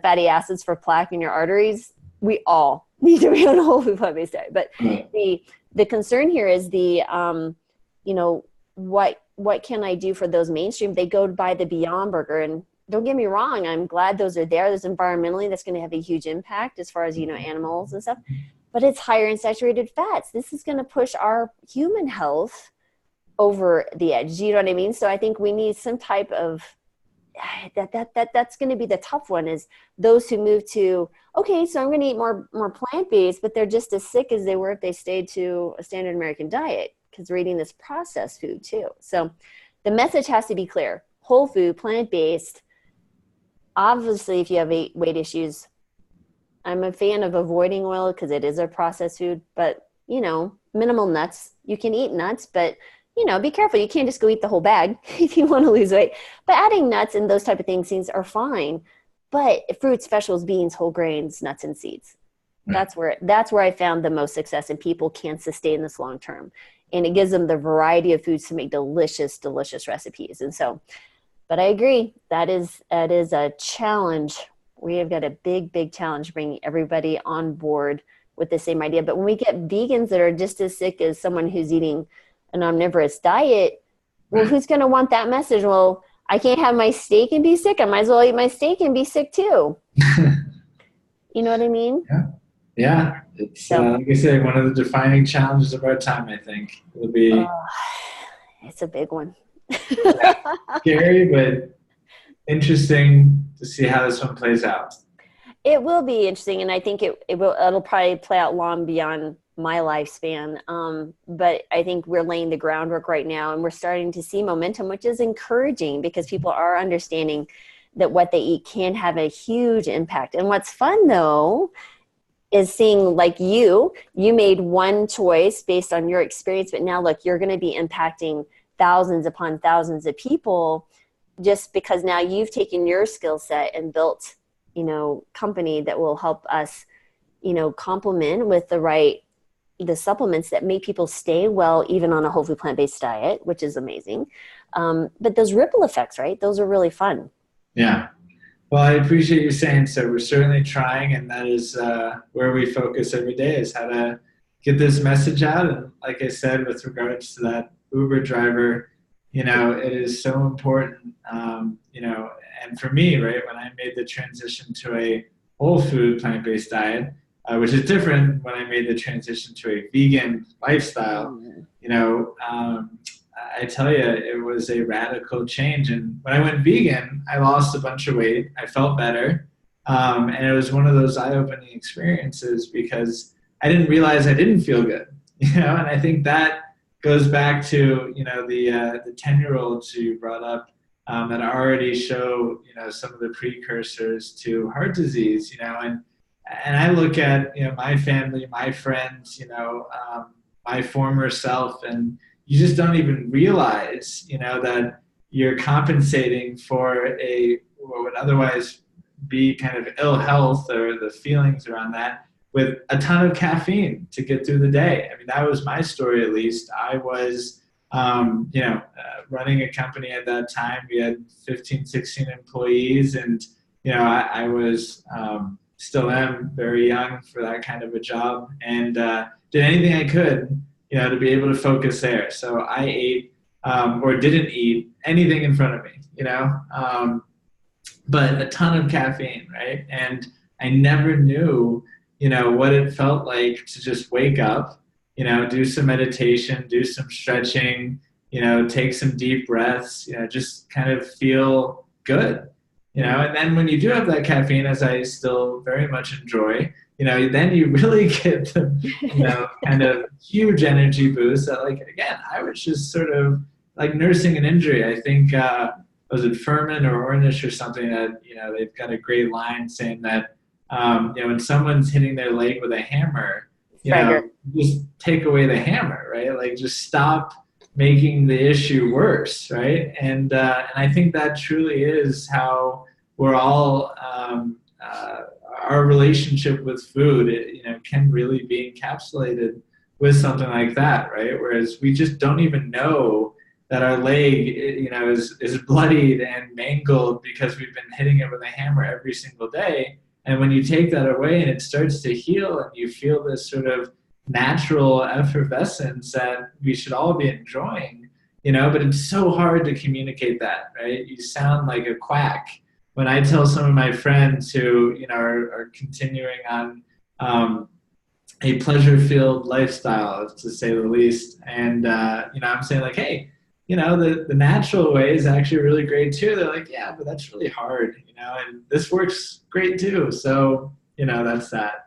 fatty acids for plaque in your arteries, we all need to be on a whole food plant-based diet. But the concern here is what can I do for those mainstream? They go to buy the Beyond Burger, and don't get me wrong, I'm glad those are there. There's environmentally, that's going to have a huge impact as far as, animals and stuff. but it's higher in saturated fats. This is going to push our human health over the edge. Do you know what I mean? So I think we need some type of that's going to be the tough one, is those who move to, okay, so I'm going to eat more plant-based, but they're just as sick as they were if they stayed to a standard American diet, because we're eating this processed food too. So the message has to be clear: whole food, plant-based. Obviously, if you have weight issues, I'm a fan of avoiding oil because it is a processed food, but minimal nuts. You can eat nuts, but be careful. You can't just go eat the whole bag if you want to lose weight. But adding nuts and those type of things are fine. But fruits, vegetables, beans, whole grains, nuts, and seeds. That's where I found the most success, and people can sustain this long term. And it gives them the variety of foods to make delicious, delicious recipes. And so, but I agree, that is a challenge. We have got a big, big challenge bringing everybody on board with the same idea. But when we get vegans that are just as sick as someone who's eating an omnivorous diet, well, who's going to want that message? Well, I can't have my steak and be sick. I might as well eat my steak and be sick too. You know what I mean? Yeah. It's like I say, one of the defining challenges of our time. I think it'll be. It's a big one. Scary, but interesting to see how this one plays out. It will be interesting, and I think it'll probably play out long beyond my lifespan. But I think we're laying the groundwork right now, and we're starting to see momentum, which is encouraging because people are understanding that what they eat can have a huge impact. And what's fun though is seeing, like, you made one choice based on your experience, but now look, you're going to be impacting thousands upon thousands of people just because now you've taken your skill set and built, company that will help us, complement with the supplements that make people stay well, even on a whole food plant-based diet, which is amazing. But those ripple effects, right? Those are really fun. Yeah. Well, I appreciate you saying so. We're certainly trying, and that is where we focus every day, is how to get this message out. And like I said, with regards to that Uber driver, it is so important, and for me, right, when I made the transition to a whole food plant-based diet, which is different when I made the transition to a vegan lifestyle, I tell you, it was a radical change. And when I went vegan, I lost a bunch of weight. I felt better. And it was one of those eye-opening experiences because I didn't realize I didn't feel good, and I think that goes back to, the 10-year-olds you brought up that already show, some of the precursors to heart disease, and I look at, my family, my friends, my former self, and you just don't even realize, that you're compensating for what would otherwise be kind of ill health or the feelings around that with a ton of caffeine to get through the day. I mean, that was my story, at least. I was, running a company at that time. We had 15, 16 employees, and, I was still am very young for that kind of a job, and did anything I could, to be able to focus there. So I ate or didn't eat anything in front of me, but a ton of caffeine, right? And I never knew, what it felt like to just wake up, do some meditation, do some stretching, take some deep breaths, just kind of feel good, and then when you do have that caffeine, as I still very much enjoy, then you really get the, kind of huge energy boost that, like, again, I was just sort of like nursing an injury. I think, was it Furman or Ornish or something that, they've got a great line saying that, when someone's hitting their leg with a hammer, just take away the hammer, right? Like, just stop making the issue worse, right? And I think that truly is how we're all, our relationship with food, can really be encapsulated with something like that, right? Whereas we just don't even know that our leg, is bloodied and mangled because we've been hitting it with a hammer every single day. And when you take that away and it starts to heal and you feel this sort of natural effervescence that we should all be enjoying, but it's so hard to communicate that, right? You sound like a quack. When I tell some of my friends who, are continuing on, a pleasure-filled lifestyle, to say the least. And I'm saying like, hey, the natural way is actually really great too. They're like, yeah, but that's really hard, and this works great too. So, that's that.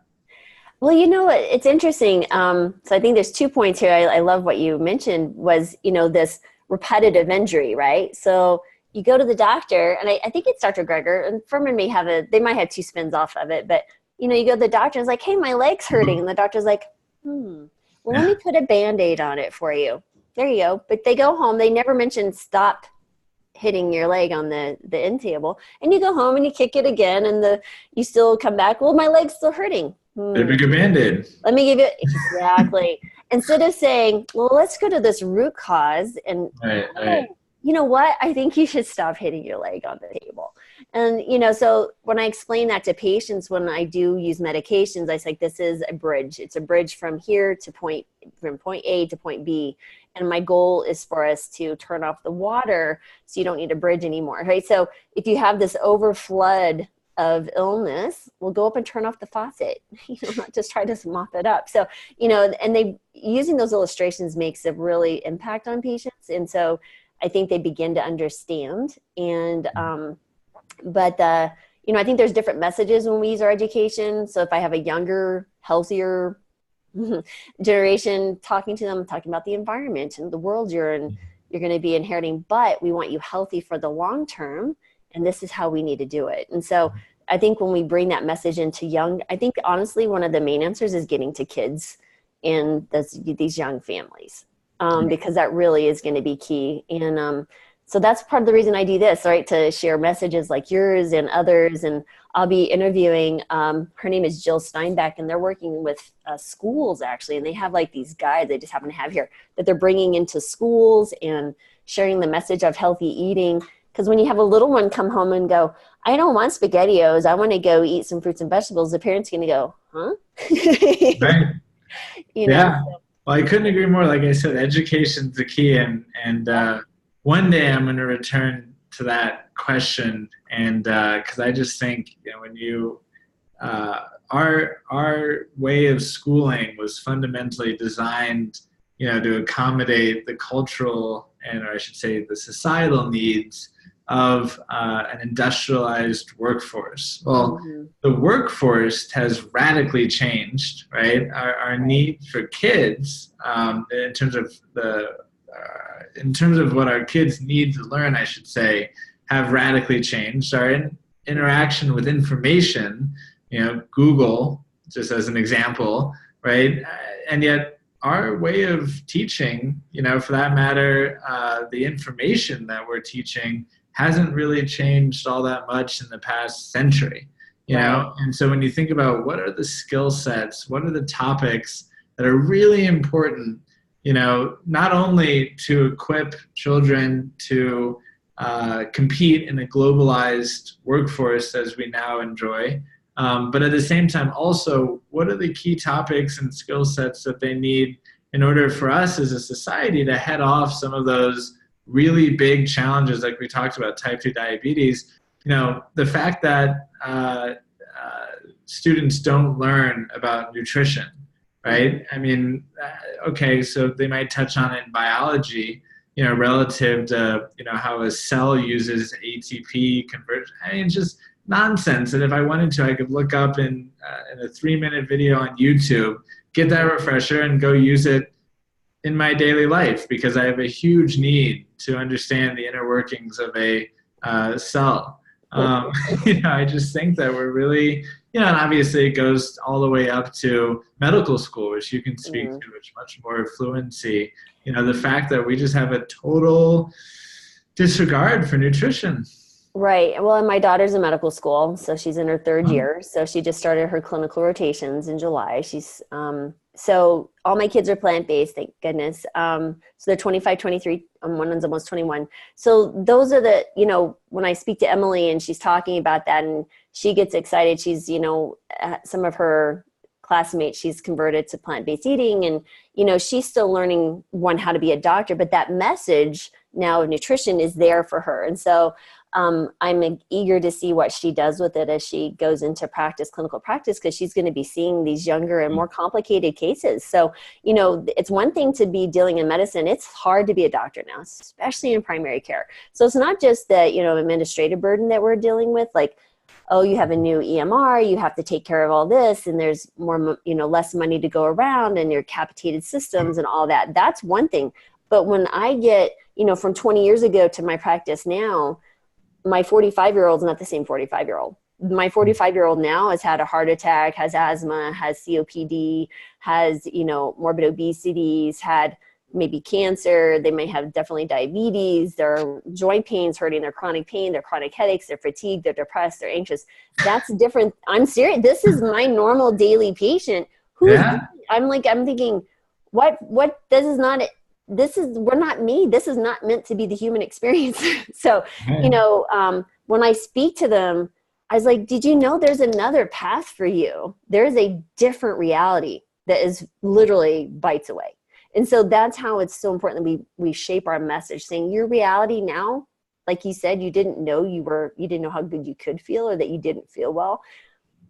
Well, it's interesting. So I think there's 2 points here. I love what you mentioned was, this repetitive injury, right? So you go to the doctor, and I think it's Dr. Greger, and Furman they might have two spins off of it, but you go to the doctor and it's like, hey, my leg's hurting. And the doctor's like, well, let me put a Band-Aid on it for you. There you go. But they go home. They never mention stop hitting your leg on the end table. And you go home and you kick it again, and you still come back. Well, my leg's still hurting. Maybe a Band-Aid. Let me give you exactly. Instead of saying, well, let's go to this root cause and right. You know what? I think you should stop hitting your leg on the table. And, so when I explain that to patients, when I do use medications, I say, this is a bridge. It's a bridge from here to from point A to point B. And my goal is for us to turn off the water so you don't need a bridge anymore, right? So if you have this overflood of illness, we'll go up and turn off the faucet, not just try to mop it up. So, and using those illustrations makes a really impact on patients. And so I think they begin to understand. And, I think there's different messages when we use our education. So if I have a younger, healthier generation talking to them, talking about the environment and the world you're going to be inheriting, but we want you healthy for the long term. And this is how we need to do it. And so I think when we bring that message into I think honestly, one of the main answers is getting to kids in these young families, because that really is going to be key. And so that's part of the reason I do this, right? To share messages like yours and others. And I'll be interviewing, her name is Jill Steinbeck, and they're working with schools actually. And they have like these guides they just happen to have here that they're bringing into schools and sharing the message of healthy eating. Because when you have a little one come home and go, I don't want SpaghettiOs, I want to go eat some fruits and vegetables, the parent's going to go, huh? Right. Yeah. Well, I couldn't agree more. Like I said, education's the key. And one day I'm going to return to that question. And because I just think, when our way of schooling was fundamentally designed, to accommodate the cultural or I should say the societal needs of an industrialized workforce. Well, the workforce has radically changed, right? Our needs for kids, in terms of what our kids need to learn, I should say, have radically changed. Our interaction with information, Google, just as an example, right? And yet our way of teaching, for that matter, the information that we're teaching hasn't really changed all that much in the past century, know? And so when you think about what are the skill sets, what are the topics that are really important, not only to equip children to compete in a globalized workforce as we now enjoy, but at the same time also, what are the key topics and skill sets that they need in order for us as a society to head off some of those really big challenges like we talked about, type 2 diabetes. The fact that students don't learn about nutrition, right? I mean, okay, so they might touch on it in biology, relative to, how a cell uses ATP conversion. I mean, just nonsense. And if I wanted to, I could look up in a 3-minute video on YouTube, get that refresher and go use it in my daily life, because I have a huge need to understand the inner workings of a cell. I just think that we're really, and obviously it goes all the way up to medical school, which you can speak to with much more fluency. The fact that we just have a total disregard for nutrition. Right. Well, and my daughter's in medical school, so she's in her third year. So she just started her clinical rotations in July. She's so all my kids are plant-based, thank goodness. So they're 25, 23, one's almost 21. So those are the, when I speak to Emily and she's talking about that and she gets excited, she's, some of her classmates, she's converted to plant-based eating and, she's still learning, how to be a doctor, but that message now of nutrition is there for her. And so I'm eager to see what she does with it as she goes into clinical practice, because she's going to be seeing these younger and more complicated cases. So, it's one thing to be dealing in medicine. It's hard to be a doctor now, especially in primary care. So it's not just the, administrative burden that we're dealing with, like, oh, you have a new EMR, you have to take care of all this, and there's more, less money to go around, and your capitated systems and all that. That's one thing. But when I get, from 20 years ago to my practice now, my 45-year-old is not the same 45-year-old. My 45-year-old now has had a heart attack, has asthma, has COPD, has, morbid obesity, had maybe cancer. They may have definitely diabetes, their joint pains hurting, their chronic pain, their chronic headaches, they're fatigued, they're depressed, they're anxious. That's different. I'm serious. This is my normal daily patient I'm thinking, we're not me. This is not meant to be the human experience. So, when I speak to them, I was like, did you know there's another path for you? There's a different reality that is literally bites away. And so that's how it's so important that we shape our message, saying your reality now, like you said, you didn't know how good you could feel, or that you didn't feel well,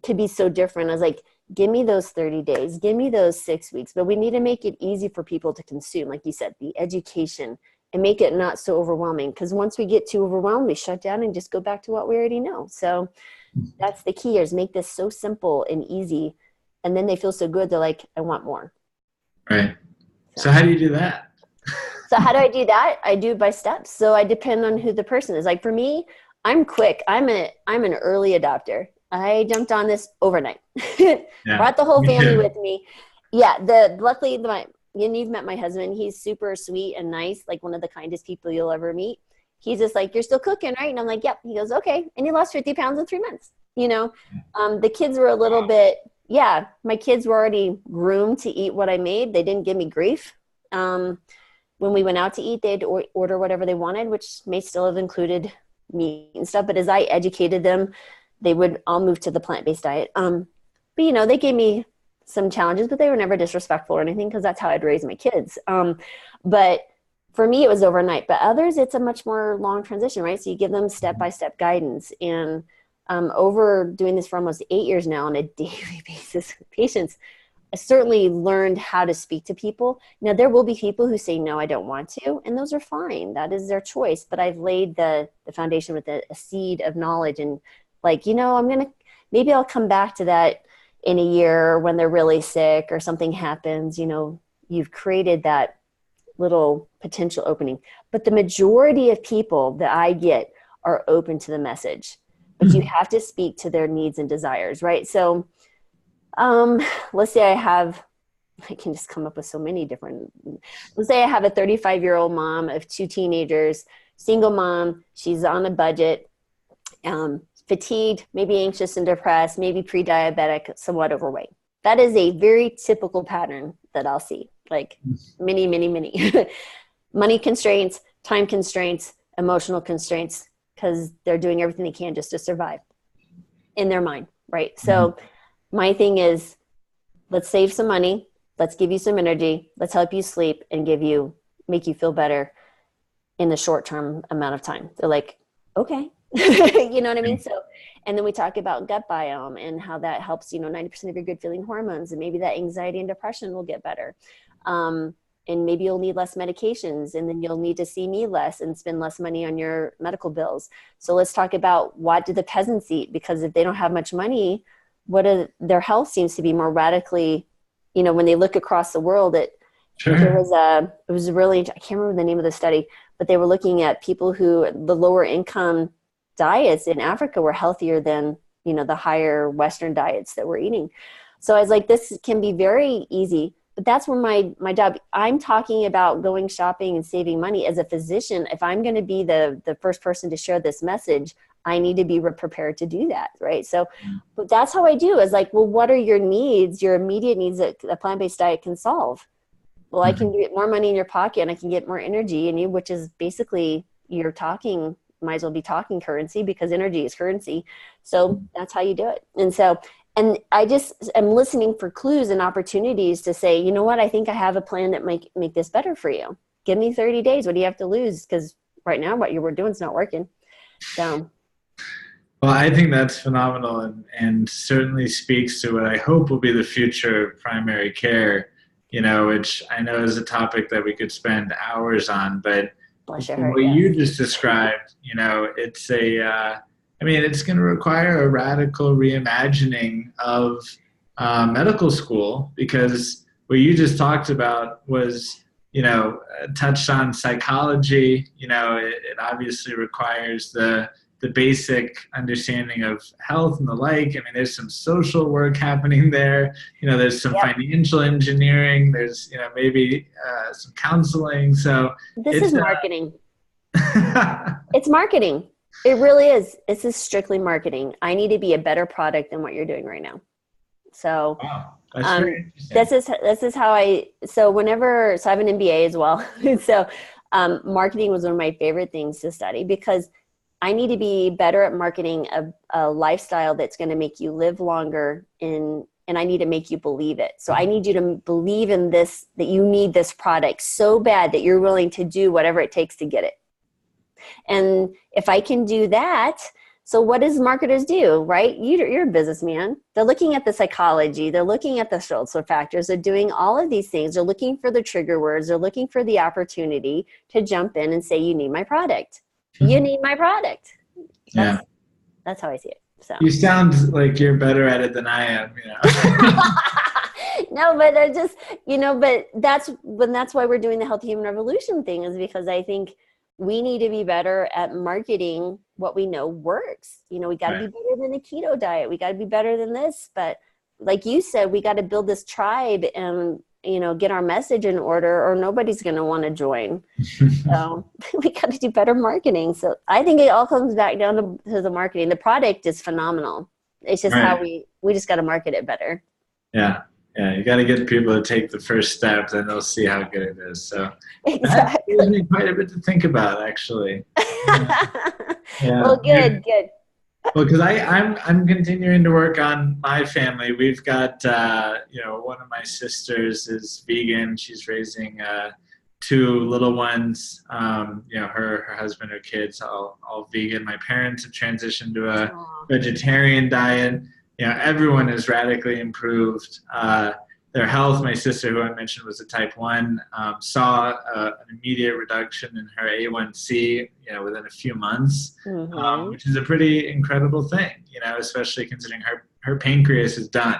could be so different. I was like, give me those 30 days, give me those 6 weeks, but we need to make it easy for people to consume. Like you said, the education, and make it not so overwhelming. Because once we get too overwhelmed, we shut down and just go back to what we already know. So that's the key, is make this so simple and easy. And then they feel so good. They're like, I want more. Right. So how do you do that? So how do I do that? I do by steps. So I depend on who the person is. Like for me, I'm quick. I'm an early adopter. I jumped on this overnight. Brought the whole family with me. Yeah. Luckily, you've met my husband. He's super sweet and nice, like one of the kindest people you'll ever meet. He's just like, you're still cooking, right? And I'm like, yep. He goes, okay. And he lost 50 pounds in 3 months. The kids were a little bit, my kids were already groomed to eat what I made. They didn't give me grief. When we went out to eat, they'd order whatever they wanted, which may still have included meat and stuff. But as I educated them, they would all move to the plant-based diet. But they gave me some challenges, but they were never disrespectful or anything, because that's how I'd raise my kids. But for me, it was overnight. But others, it's a much more long transition, right? So you give them step-by-step guidance. And over doing this for almost 8 years now on a daily basis with patients, I certainly learned how to speak to people. Now, there will be people who say, no, I don't want to. And those are fine. That is their choice. But I've laid the foundation with a seed of knowledge. And like, maybe I'll come back to that in a year when they're really sick or something happens. You've created that little potential opening. But the majority of people that I get are open to the message. But you have to speak to their needs and desires, right? So let's say I can just come up with so many different, let's say I have a 35-year-old mom of 2 teenagers, single mom, she's on a budget, fatigued, maybe anxious and depressed, maybe pre-diabetic, somewhat overweight. That is a very typical pattern that I'll see, like many, many, many. Money constraints, time constraints, emotional constraints, because they're doing everything they can just to survive in their mind, right? So my thing is, let's save some money, let's give you some energy, let's help you sleep and make you feel better in the short-term amount of time. They're like, okay. You know what I mean? So, and then we talk about gut biome and how that helps, 90% of your good feeling hormones, and maybe that anxiety and depression will get better. And maybe you'll need less medications, and then you'll need to see me less and spend less money on your medical bills. So let's talk about, what do the peasants eat? Because if they don't have much money, their health seems to be more radically, when they look across the world, it was really, I can't remember the name of the study, but they were looking at people who, the lower income diets in Africa were healthier than, the higher Western diets that we're eating. So I was like, this can be very easy, but that's where my job, I'm talking about going shopping and saving money as a physician. If I'm going to be the first person to share this message, I need to be prepared to do that. Right. So, but that's how I do, is like, well, what are your needs, your immediate needs that a plant-based diet can solve? Well, I can get more money in your pocket and I can get more energy in you, which is basically might as well be talking currency, because energy is currency. So that's how you do it. And I just am listening for clues and opportunities to say, you know what, I think I have a plan that might make this better for you. Give me 30 days. What do you have to lose? Because right now what you were doing is not working. So Well, I think that's phenomenal and certainly speaks to what I hope will be the future of primary care, which I know is a topic that we could spend hours on, but bless your from heart, what yes. you just described, it's going to require a radical reimagining of medical school, because what you just talked about was, touched on psychology. It obviously requires the basic understanding of health and the like. I mean, there's some social work happening there. There's some Yep. financial engineering. There's, maybe some counseling. So This is it's marketing. It's marketing. It really is. This is strictly marketing. I need to be a better product than what you're doing right now. So wow, that's very interesting. this is how so I have an MBA as well. So marketing was one of my favorite things to study, because I need to be better at marketing a lifestyle that's going to make you live longer, and I need to make you believe it. So I need you to believe in this, that you need this product so bad that you're willing to do whatever it takes to get it. And if I can do that, so what does marketers do, right? You're a businessman. They're looking at the psychology. They're looking at the social factors. They're doing all of these things. They're looking for the trigger words. They're looking for the opportunity to jump in and say, you need my product. You need my product. That's how I see it. So you sound like you're better at it than I am. No, but I just, but that's why we're doing the Healthy Human Revolution thing, is because I think we need to be better at marketing what we know works. We got to be better than the keto diet. We got to be better than this. But like you said, we got to build this tribe and, get our message in order, or nobody's going to want to join. So we got to do better marketing. So I think it all comes back down to the marketing. The product is phenomenal. It's just how we just got to market it better. Yeah. Yeah, you got to get people to take the first step, then they'll see how good it is. So exactly. That gives me quite a bit to think about, actually. Yeah. Well, good. Well, because I'm continuing to work on my family. We've got one of my sisters is vegan. She's raising 2 little ones. Her husband, her kids, all vegan. My parents have transitioned to a vegetarian diet. Everyone has radically improved their health. My sister, who I mentioned was a type 1, saw an immediate reduction in her A1C, within a few months, which is a pretty incredible thing, especially considering her pancreas is done.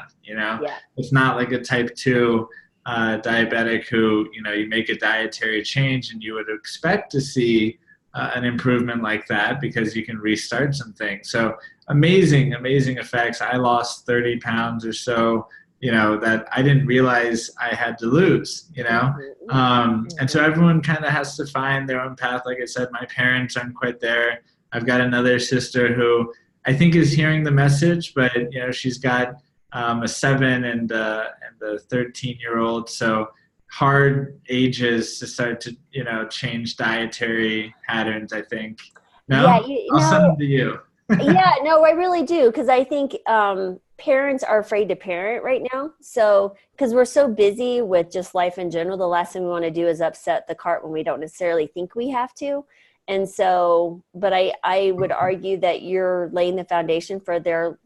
It's not like a type 2 diabetic who, you make a dietary change and you would expect to see an improvement like that because you can restart some things. So amazing effects. I lost 30 pounds or so, that I didn't realize I had to lose, and so everyone kind of has to find their own path. Like I said, my parents aren't quite there. I've got another sister who I think is hearing the message, but she's got a 7 and a 13-year-old. So hard ages to start to, change dietary patterns, I think. No? Yeah, I'll send them to you. Yeah, no, I really do. Because I think parents are afraid to parent right now. So, because we're so busy with just life in general, the last thing we want to do is upset the cart when we don't necessarily think we have to. And so, but I would argue that you're laying the foundation for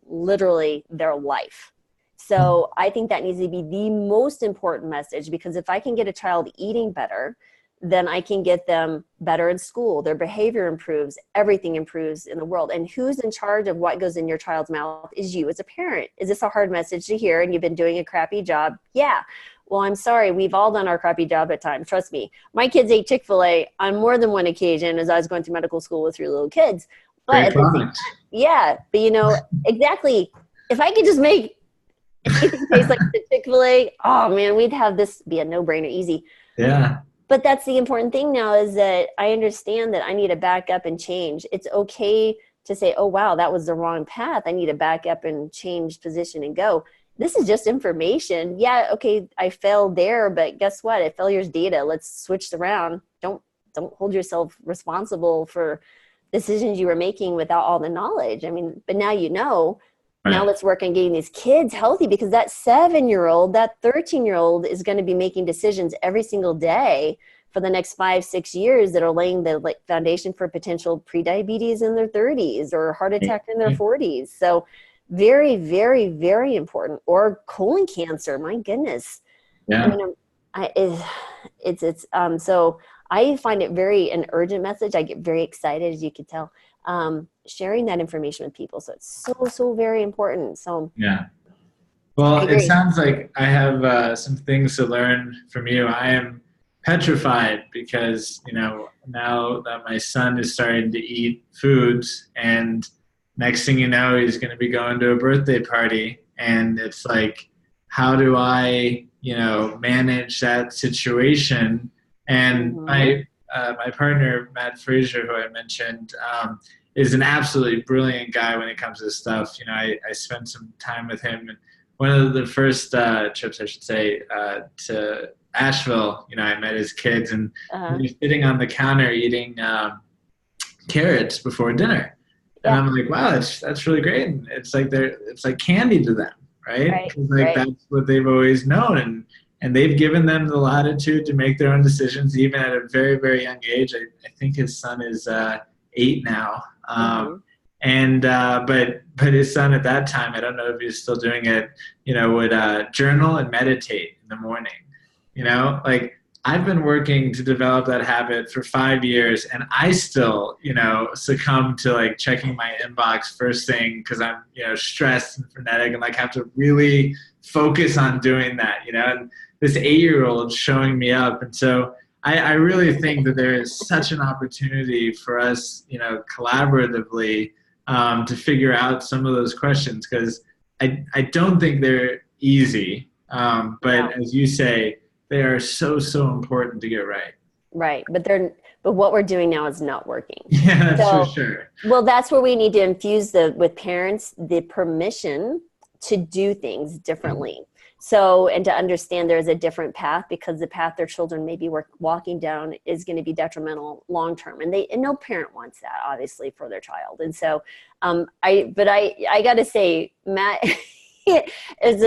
literally their life. So I think that needs to be the most important message, because if I can get a child eating better, then I can get them better in school. Their behavior improves. Everything improves in the world. And who's in charge of what goes in your child's mouth is you as a parent. Is this a hard message to hear and you've been doing a crappy job? Yeah. Well, I'm sorry. We've all done our crappy job at times. Trust me. My kids ate Chick-fil-A on more than one occasion as I was going through medical school with 3 little kids. But yeah, but exactly. If I could just make anything taste like the Chick-fil-A, oh man, we'd have this be a no-brainer, easy. Yeah. But that's the important thing now, is that I understand that I need to back up and change. It's okay to say, oh, wow, that was the wrong path. I need to back up and change position and go. This is just information. Yeah, okay, I failed there, but guess what? A failure's data. Let's switch around. Don't hold yourself responsible for decisions you were making without all the knowledge. I mean, but now you know. Right. Now let's work on getting these kids healthy, because that 7-year-old, that 13-year-old is going to be making decisions every single day for the next 5-6 years that are laying the foundation for potential prediabetes in their 30s or heart attack in their 40s. So very, very, very important. Or colon cancer. My goodness. Yeah. So I find it an urgent message. I get very excited, as you can tell, sharing that information with people. So it's so very important. So yeah. Well, it sounds like I have some things to learn from you. I am petrified because, now that my son is starting to eat foods, and next thing you know, he's going to be going to a birthday party. And it's like, how do I, manage that situation? And my partner, Matt Frazier, who I mentioned, is an absolutely brilliant guy when it comes to this stuff. I spent some time with him, and one of the first trips, I should say, to Asheville, I met his kids, and we were sitting on the counter eating carrots before dinner. And I'm like, wow, that's really great. And it's like candy to them, right? That's what they've always known. And they've given them the latitude to make their own decisions, even at a very, very young age. I think his son is 8 now. But his son at that time, I don't know if he's still doing it, would journal and meditate in the morning. I've been working to develop that habit for 5 years, and I still, succumb to checking my inbox first thing because I'm, stressed and frenetic and have to really focus on doing that, and this 8-year-old showing me up. And so I really think that there is such an opportunity for us, collaboratively to figure out some of those questions, because I don't think they're easy, but as you say, they are so important to get right. Right, but what we're doing now is not working. Yeah, that's for sure. Well, that's where we need to infuse with parents the permission to do things differently. So, and to understand there's a different path, because the path their children may be walking down is going to be detrimental long term, and no parent wants that, obviously, for their child. And so, I got to say, Matt is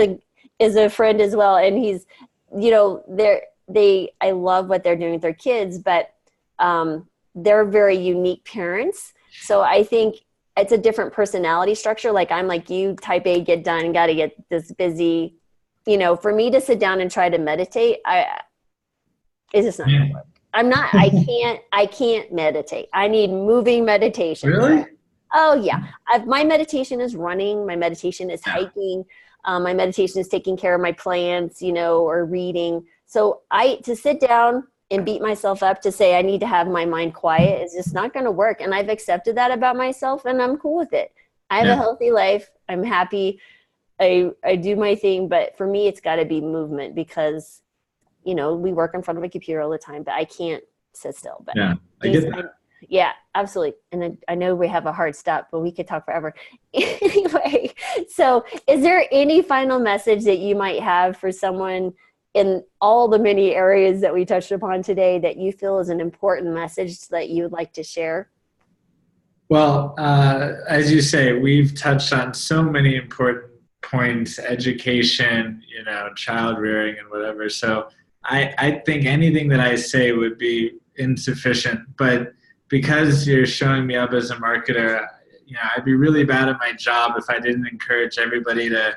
a friend as well, and he's, I love what they're doing with their kids, but they're very unique parents. So I think it's a different personality structure. I'm like you, type A, get done, got to get this busy. For me to sit down and try to meditate, it's just not going to work. I can't meditate. I need moving meditation. Really? Oh yeah. My meditation is running. My meditation is hiking. My meditation is taking care of my plants, or reading. So to sit down and beat myself up to say I need to have my mind quiet is just not going to work. And I've accepted that about myself, and I'm cool with it. I have a healthy life. I'm happy. I do my thing, but for me, it's got to be movement, because, we work in front of a computer all the time, but I can't sit still. But I get that. Yeah, absolutely. And I know we have a hard stop, but we could talk forever. Anyway, so is there any final message that you might have for someone in all the many areas that we touched upon today that you feel is an important message that you would like to share? Well, as you say, we've touched on so many important points: education, child rearing, and whatever. So I think anything that I say would be insufficient, but because you're showing me up as a marketer, I'd be really bad at my job if I didn't encourage everybody to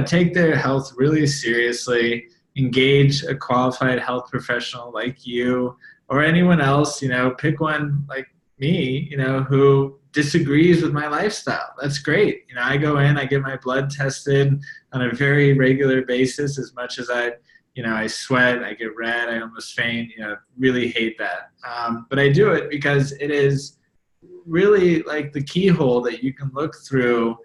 take their health really seriously, engage a qualified health professional like you or anyone else, pick one like me, who disagrees with my lifestyle. That's great. I go in, I get my blood tested on a very regular basis, as much as I sweat, I get red, I almost faint, really hate that. But I do it because it is really like the keyhole that you can look through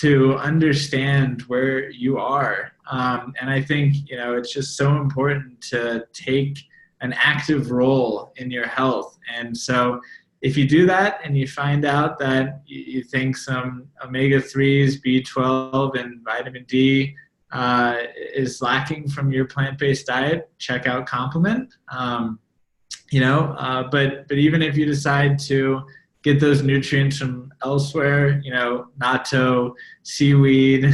to understand where you are. And I think, it's just so important to take an active role in your health. And so if you do that and you find out that you think some omega-3s, B12, and vitamin D is lacking from your plant-based diet, check out Complement. But even if you decide to get those nutrients from elsewhere, natto, seaweed,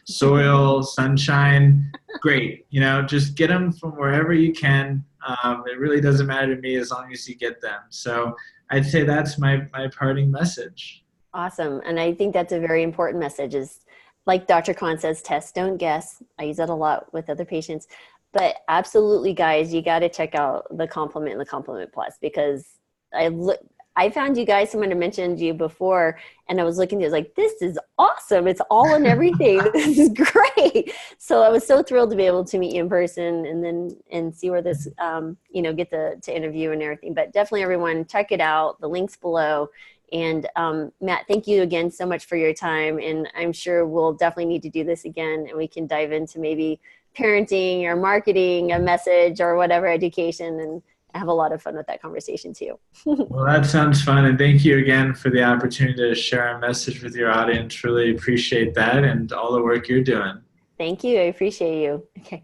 soil, sunshine, great. Just get them from wherever you can. It really doesn't matter to me as long as you get them. So I'd say that's my parting message. Awesome. And I think that's a very important message is, like Dr. Khan says, test, don't guess. I use that a lot with other patients. But absolutely, guys, you got to check out the Complement and the Complement Plus, because I found you guys, someone had mentioned you before, and I was looking at it, like, this is awesome. It's all in everything. This is great. So I was so thrilled to be able to meet you in person and see where this, get to interview and everything. But definitely, everyone, check it out. The link's below. And Matt, thank you again so much for your time. And I'm sure we'll definitely need to do this again, and we can dive into maybe parenting or marketing a message or whatever, education, and have a lot of fun with that conversation too. Well, that sounds fun. And thank you again for the opportunity to share our message with your audience. Really appreciate that and all the work you're doing. Thank you. I appreciate you. Okay.